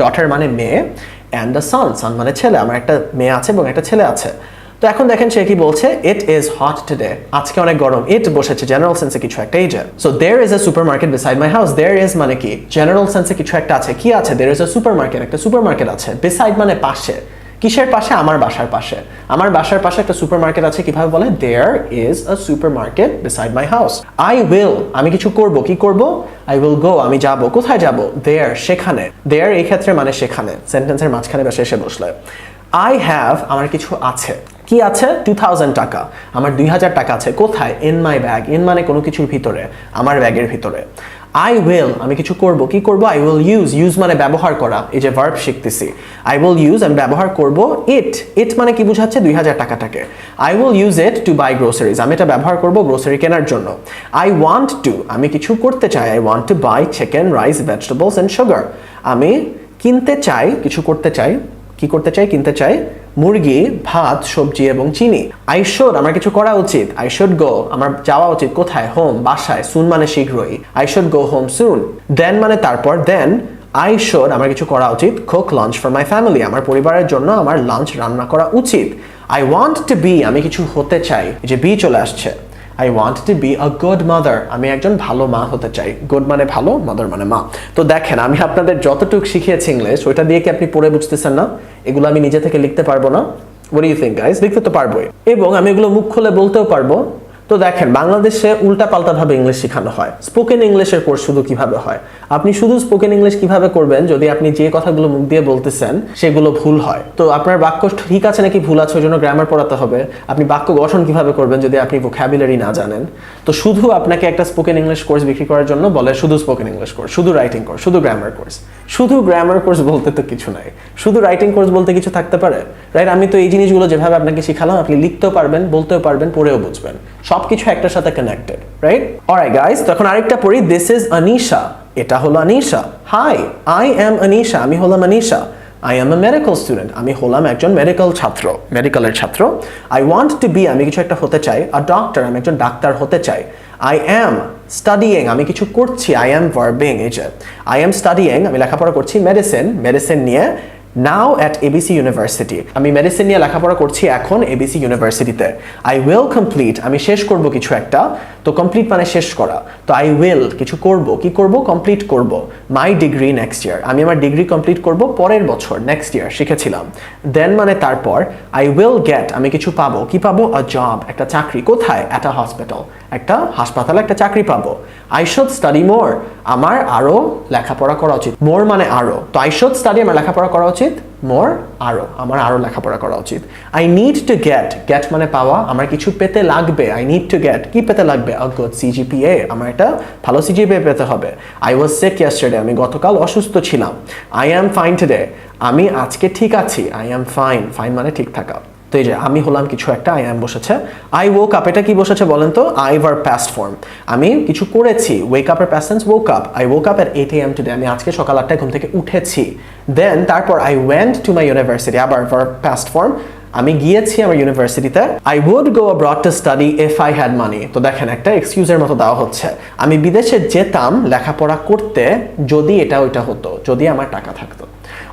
ডটার মানে মেয়ে, অ্যান্ড আ সান মানে ছেলে। আমার একটা মেয়ে আছে এবং একটা ছেলে আছে। তো এখন দেখেন সে কি বলছে? ইট ইজ হট টুডে, আজকে অনেক গরম। ইট বসেছে জেনারেল সেন্সে কিছু একটা, এই যে। So there is a supermarket beside my house. There is মানে কি? জেনারেল সেন্সে কিছু একটা আছে। কি আছে? দেয়ার ইজ আ সুপারমার্কেট, একটা সুপারমার্কেট আছে। বিসাইড মানে পাশে। কিসের পাশে? আমার বাসার পাশে। আমার বাসার পাশে একটা সুপারমার্কেট আছে। কিভাবে বলে? There is a supermarket beside my house. I will আমি কিছু করব। কি করব? আই উইল গো আমি যাব। কোথায় যাব? দেয়ার সেখানে। দেয়ার এই ক্ষেত্রে মানে সেখানে, সেন্টেন্সের মাঝখানে বা শেষে বসলে। আই হ্যাভ আমার কিছু আছে। কি আছে? 2000 টাকা, আমার 2000 টাকা আছে। কোথায়? In my bag. ইন মানে কোনো কিছুর ভিতরে, আমার ব্যাগের ভিতরে। আই উইল আমি কিছু করব। কি করব? আই উইল ইউজ মানে ব্যবহার করা, এই যে ভার্ব শিখতেছি। আই উইল ইউজ আমি ব্যবহার করব। ইট মানে কি বোঝাচ্ছে? 2000 টাকাটাকে। I will use it to buy groceries, আমি এটা ব্যবহার করব গ্রোসারি কেনার জন্য। আই ওয়ান্ট টু আমি কিছু করতে চাই। I want to buy chicken, rice, vegetables and sugar, আমি কিনতে চাই, কিছু করতে চাই। কি করতে চাই? কিনতে চাই মুরগি, ভাত, সবজি এবং চিনি। আই শুড আমার কিছু করা উচিত। আই শুড গো আমার যাওয়া উচিত। কোথায়? হোম বাসায়। সুন মানে শীঘ্রই। আই শুড গো হোম সুন। দেন মানে তারপর। দেন আই শুড আমার কিছু করা উচিত। Cook lunch for my family আমার পরিবারের জন্য আমার লাঞ্চ রান্না করা উচিত। আই ওয়ান্ট টু বি আমি কিছু হতে চাই, এই যে বি চলে আসছে। I want to be a good mother আমি একজন ভালো মা হতে চাই। গুড মানে ভালো, মাদার মানে মা। তো দেখেন আমি আপনাদের যতটুকু শিখিয়েছি ইংলিশ, ওইটা দিয়ে কি আপনি পড়ে বুঝতেছেন না? এগুলো আমি নিজে থেকে লিখতে পারবো না? What do you think guys? লিখতে তো পারবোই, এবং আমি এগুলো মুখ খুলে বলতেও পারবো। তো দেখেন বাংলাদেশে উল্টাপাল্টা ভাবে ইংলিশ শেখানো হয়। স্পোকেন ইংলিশের কোর্স শুধু কিভাবে হয়, আপনি শুধু স্পোকেন ইংলিশ কিভাবে করবেন যদি আপনি যে কথাগুলো মুখ দিয়ে বলতেছেন সেগুলো ভুল হয়? তো আপনার বাক্য ঠিক আছে নাকি ভুল আছে ওই জন্য গ্রামার পড়াতে হবে। আপনি বাক্য গঠন কিভাবে করবেন যদি আপনি ভোকাবুলারি না জানেন? তো শুধু আপনাকে একটা স্পোকেন ইংলিশ কোর্স বিক্রি করার জন্য বলে শুধু স্পোকেন ইংলিশ কোর্স, শুধু রাইটিং কোর্স, শুধু গ্রামার কোর্স। শুধু গ্রামার কোর্স বলতে তো কিছু নাই, শুধু রাইটিং কোর্স বলতে কিছু থাকতে পারে? রাইট, আমি তো এই জিনিসগুলো যেভাবে আপনাকে শিখালাম আপনি লিখতেও পারবেন, বলতেও পারবেন, পড়েও বুঝবেন, সবকিছু একটার সাথে কানেক্টেড, রাইট? অলরাইট গাইস, তো এখন আরেকটা পড়ি। দিস ইজ আনিশা, এটা হলো Anisha. Hi, I am Anisha, আমি হলাম Anisha. I am a medical student, আমি হলাম একজন মেডিকেল ছাত্র, মেডিকেলের ছাত্র। I want to be, আমি কিছু একটা হতে চাই। A doctor, আমি একজন ডাক্তার হতে চাই। I am studying, আমি কিছু করছি। I am verbing, এই যে I am studying, আমি লেখাপড়া করছি মেডিসিন, মেডিসিন নিয়ে now at ABC University, আমি মেডিসিন নিয়ে লেখাপড়া করছি এখন ABC ইউনিভার্সিটিতে। I will complete, আমি শেষ করব কিছু একটা। তো কমপ্লিট মানে শেষ করা। তো I will কিছু করব, কি করব? কমপ্লিট করব। My degree next year, আমি আমার ডিগ্রি কমপ্লিট করব পরের বছর, নেক্সট ইয়ার শিখেছিলাম। Then মানে তারপর। I will get, আমি কিছু পাবো, কি পাবো? A job, একটা চাকরি। কোথায়? At a hospital, একটা হাসপাতালে একটা চাকরি পাবো। I should study more, আমার আরো লেখাপড়া করা উচিত। More মানে আরো, তো I should study, আমার লেখাপড়া করা উচিত। More আরো, আমার আরো লেখাপড়া করা উচিত। I need to get, get মানে পাওয়া, আমার কিছু পেতে লাগবে। I need to get, কি পেতে লাগবে? A good CGPA, আমার একটা ভালো CGPA পেতে হবে। I was sick yesterday, আমি গতকাল অসুস্থ ছিলাম। I am fine today, আমি আজকে ঠিক আছি। I am fine, fine মানে ঠিক থাকা। তো এই যে আমি হলাম কিছু একটা, I am বসেছে। I woke up, এটা কি বসেছে বলেন তো? I verb past form, আমি কিছু করেছি। Wake up এর past tense woke up, I woke up at 8 AM today, আমি আজকে সকাল 8টায় ঘুম থেকে উঠেছি। Then তারপর I went to my university, আবার verb past form, আমি গিয়েছি আমার ইউনিভার্সিটিতে। I would go abroad to study if I had money, তো দেখেন একটা এক্সকিউজের মতো দেওয়া হচ্ছে। আমি বিদেশে যেতাম লেখাপড়া করতে যদি এটা ওইটা হতো, যদি আমার টাকা থাকতো।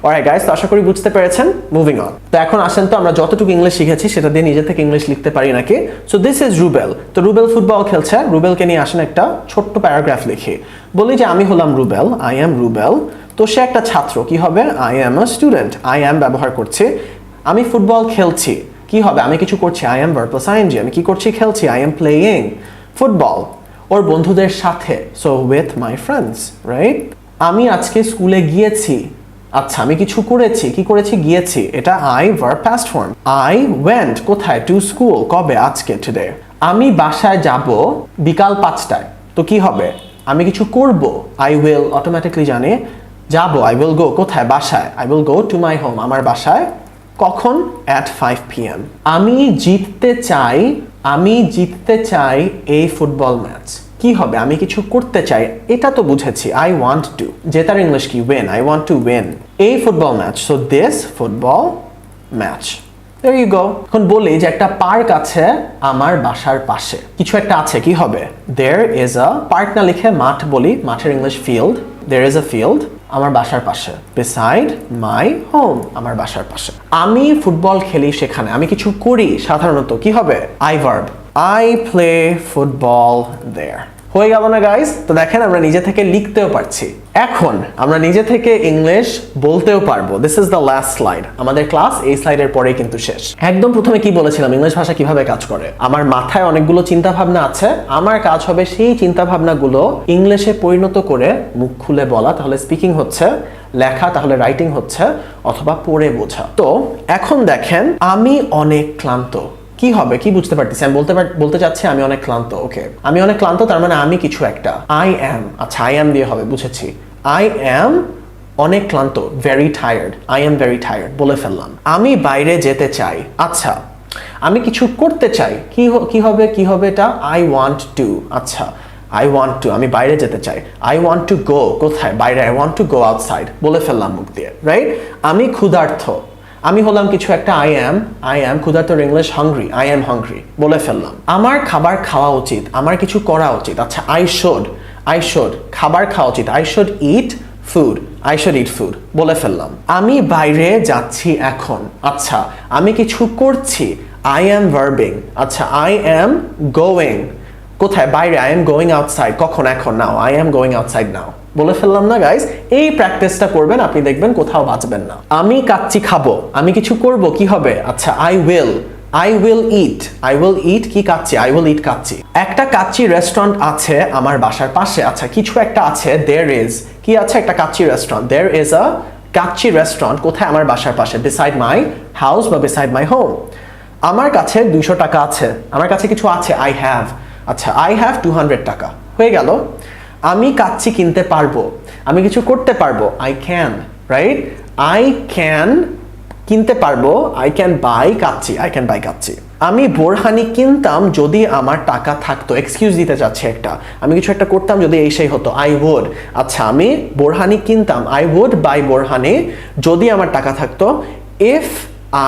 অলরাইট গাইস, তো আশা করি বুঝতে পেরেছেন। Moving on. তো এখন আসেন তো আমরা যতটুকু ইংলিশ শিখেছি সেটা দিয়ে নিজে থেকে ইংলিশ লিখতে পারি নাকি। সো দিস ইজ রুবেল, তো রুবেল ফুটবল খেলছে। রুবেলকে নিয়ে আসেন একটা ছোট্ট প্যারাগ্রাফ লিখি। বলি যে আমি হলাম রুবেল, I am রুবেল। তো সে একটা ছাত্র, কি হবে? I am a student, I am ব্যবহার করছি। আমি ফুটবল খেলছি, কি হবে? আমি কিছু করছি। I am verb plus ing, আমি কি করছি? খেলছি। I am playing ফুটবল ওর বন্ধুদের সাথে, so with my friends, right? আমি আজকে স্কুলে গিয়েছি, আচ্ছা আমি কিছু করেছি, কি করেছি? গিয়েছি, এটা I verb past form। I went, কোথায়? to school, কবে? আজকে, today। আমি বাসায় যাব বিকাল 5টায়, তো কি হবে? আমি কিছু করব, I will, অটোমেটিকলি জানি যাব। I will go, কোথায়? বাসায়। I will go to my home, আমার বাসায়। কখন? at 5 PM। আমি জিততে চাই, আমি জিততে চাই এই ফুটবল ম্যাচ, কি হবে? আমি কিছু করতে চাই, এটা তো বুঝেছি। I want to, জেতার ইংলিশ কি? win, I want to win এই football match. So this football match, there you go। এখন বলি যে একটা পার্ক আছে আমার বাসার পাশে, কিছু একটা আছে, কি হবে? there is a, পার্ক না লিখে মাঠ বলি, মাঠের English field, there is a field আমার বাসার পাশে। beside my home, আমার বাসার পাশে। আমি ফুটবল খেলি সেখানে, আমি কিছু করি সাধারণত, কি হবে? I verb, I play football there। হয়ে গেল না গাইস? তো দেখেন আমরা নিজে থেকে লিখতেও পারছি, এখন আমরা নিজে থেকে ইংলিশ বলতেও পারবো। This is the last slide, আমাদের ক্লাস এই স্লাইডের পরেই কিন্তু শেষ। একদম প্রথমে কি বলেছিলাম ইংলিশ ভাষা কিভাবে কাজ করে। আমার মাথায় অনেকগুলো চিন্তা ভাবনা আছে, আমার কাজ হবে সেই চিন্তা ভাবনাগুলো ইংলিশে পরিণত করে মুখ খুলে বলা, তাহলে স্পিকিং হচ্ছে, লেখা তাহলে রাইটিং হচ্ছে, অথবা পড়ে বোঝা। তো এখন দেখেন আমি অনেক ক্লান্ত, কি হবে? কি বুঝতে পারতেছি? আমি বলতে চাচ্ছি আমি অনেক ক্লান্ত। ওকে, আমি অনেক ক্লান্ত, তার মানে আমি কিছু একটা। I am, আচ্ছা I am দিয়ে হবে, বুঝেছি। I am অনেক ক্লান্ত, very tired, I am very tired বলে ফেললাম। আমি বাইরে যেতে চাই, আচ্ছা আমি কিছু করতে চাই, কি হবে? কি হবে এটা? I want to, আচ্ছা I want to, আমি বাইরে যেতে চাই। I want to go, কোথায়? বাইরে। I want to go outside বলে ফেললাম মুখ দিয়ে, রাইট? আমি ক্ষুধার্ত, আমি হলাম কিছু একটা। I am ক্ষুধার্তর English hungry, I am hungry বলে ফেললাম। আমার খাবার খাওয়া উচিত, আমার কিছু করা উচিত, আচ্ছা I should খাবার খাওয়া উচিত। I should eat food, I should eat food বলে ফেললাম। আমি বাইরে যাচ্ছি এখন, আচ্ছা আমি কিছু করছি। I am verbing, আচ্ছা I am going, কোথায়? বাইরে। I am going outside, কখন? এখন, now, I am going outside now বলে ফেললাম না গাইস? এই প্র্যাকটিসটা করবেন, আপনি দেখবেন কোথাও বাঁচবেন না। আমি কাচ্চি খাবো, আমি কিছু করব, কি হবে? আচ্ছা I will I will eat কি kacchi, I will eat kacchi. একটা কাচ্চি রেস্টুরেন্ট আছে আমার বাসার পাশে। আচ্ছা, কিছু একটা আছে, there is কি আছে, একটা kacchi restaurant, there is a kacchi restaurant কোথায়, আমার বাসার পাশে, beside my house বা beside my home। আমার কাছে 200 টাকা আছে, আমার কাছে কিছু আছে, I have। আচ্ছা, I have 200 টাকা, হয়ে গেল। আমি কাচ্চি কিনতে পারবো, আমি কিছু করতে পারবো, I can, right? I can কিনতে পারবো, I can buy kacchi, I can buy kacchi. আমি বোরহানি কিনতাম যদি আমার টাকা থাকতো, এক্সকিউজ দিতে চাচ্ছি একটা, আমি কিছু একটা করতাম যদি এই সেই হতো, I would। আচ্ছা, আমি বোরহানি কিনতাম, I would buy বোরহানি যদি আমার টাকা থাকতো, if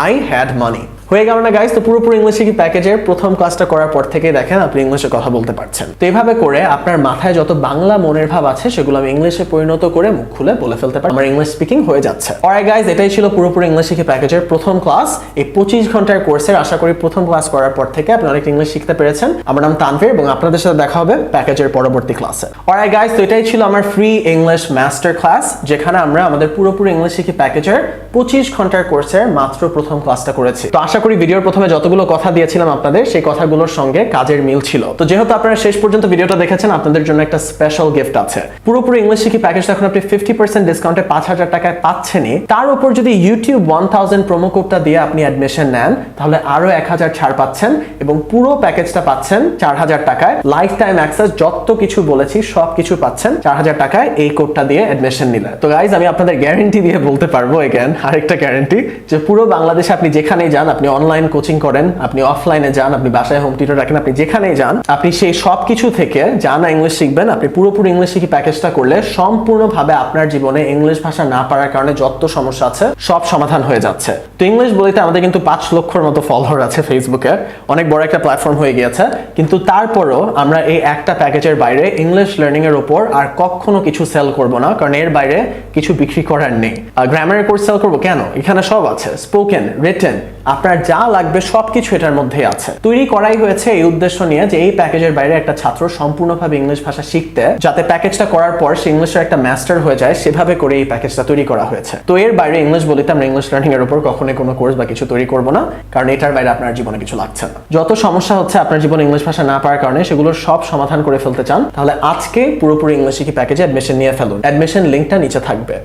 I had money। হয়ে গেল না গাইস? তো পুরোপুরি ইংলিশ শিখি প্যাকেজের প্রথম ক্লাসটা করার পর থেকে দেখেন আপনি ইংলিশে কথা বলতে পারছেন। তো এইভাবে করে আপনার মাথায় যত বাংলা মনের ভাব আছে সেগুলো আমি ইংলিশে পরিণত করে মুখ খুলে বলে ফেলতে পারি, আমার ইংলিশ স্পিকিং হয়ে যাচ্ছে। অলরাইট গাইস, এটাই ছিল পুরোপুরি ইংলিশ শিখি প্যাকেজের প্রথম ক্লাস। এই 25 ঘন্টার কোর্সের আশা করি প্রথম ক্লাস করার পর থেকে আপনি অনেক ইংলিশ শিখতে পেরেছেন। আমার নাম তানভীর এবং আপনাদের সাথে দেখা হবে প্যাকেজের পরবর্তী ক্লাসে। অলরাইট গাইস, তো এটাই ছিল আমার ফ্রি ইংলিশ মাস্টার ক্লাস, যেখানে আমরা আমাদের পুরোপুরি ইংলিশ শিখি প্যাকেজের 25 ঘন্টার কোর্সের মাত্র প্রথম ক্লাসটা করেছি। তো আশা করি ভিডিওর প্রথমে যতগুলো কথা দিয়েছিলাম আপনাদের, সেই কথাগুলোর সঙ্গে কাজের মিল ছিল। তো যেহেতু আপনারা শেষ পর্যন্ত ভিডিওটা দেখেছেন, আপনাদের জন্য একটা স্পেশাল গিফট আছে। পুরোপুরি ইংলিশ শিখি প্যাকেজটা এখন আপনি 50% ডিসকাউন্টে 5000 টাকায় পাচ্ছেনই। তার উপর যদি ইউটিউব 1000 প্রোমো কোডটা দিয়ে আপনি অ্যাডমিশন নেন, তাহলে আরো 1000 ছাড় পাচ্ছেন এবং পুরো প্যাকেজটা পাচ্ছেন 4000 টাকায়। লাইফ টাইম অ্যাক্সেস, যত কিছু বলেছি সব কিছু পাচ্ছেন 4000 টাকায় এই কোডটা দিয়ে অ্যাডমিশন নিলে। তো গাইজ, আমি আপনাদের গ্যারান্টি দিয়ে বলতে পারবো, এগেন আরেকটা গ্যারান্টি, যে পুরো বাংলাদেশে আপনি যেখানেই যান, আপনি অনলাইন কোচিং করেন, আপনি অফলাইনে যান, আপনি বাসায় হোম টিউটর রাখেন, আপনি যেখানেই যান, আপনি সেই সব কিছু থেকে জানা ইংলিশ শিখবেন। আপনি পুরোপুরি ইংলিশ শিখি প্যাকেজটা করলে সম্পূর্ণভাবে আপনার জীবনে ইংলিশ ভাষা না পারার কারণে যত সমস্যা আছে সব সমাধান হয়ে যাচ্ছে। তো ইংলিশ বলতে আমাদের কিন্তু 5 লক্ষর মতো ফলোয়ার আছে ফেসবুকে, অনেক বড় একটা প্ল্যাটফর্ম হয়ে গিয়েছে। কিন্তু তারপরও আমরা এই একটা প্যাকেজের বাইরে ইংলিশ লার্নিং এর উপর আর কখনো কিছু সেল করব না, কারণ এর বাইরে কিছু বিক্রি করার নেই। গ্রামারের কোর্স সেল করবো কেন? এখানে সব আছে, স্পোকেন, রিটেন, আপনার যা লাগবে সবকিছু এটার মধ্যে আছে। তৈরি করাই হয়েছে এই উদ্দেশ্য নিয়ে যে এই প্যাকেজের বাইরে একটা ছাত্র সম্পূর্ণভাবে ইংলিশ ভাষা শিখতে, যাতে প্যাকেজটা করার পর সে ইংলিশের একটা মাস্টার হয়ে যায়, সেভাবে করে এই প্যাকেজটা তৈরি করা হয়েছে। তো এর বাইরে ইংলিশ বলিতে আমরা ইংলিশ লার্নিং এর উপর কখনোই কোনো কোর্স বা কিছু তৈরি করব না, কারণ এটার বাইরে আপনার জীবনে কিছু লাগছে না। যত সমস্যা হচ্ছে আপনার জীবনে ইংলিশ ভাষা না পাওয়ার কারণে, সেগুলোর সব সমাধান করে ফেলতে চান, তাহলে আজকে পুরোপুরি ইংলিশ শিখি প্যাকেজে অ্যাডমিশন নিয়ে ফেলুন। অ্যাডমিশন লিংকটা নিচে থাকবে।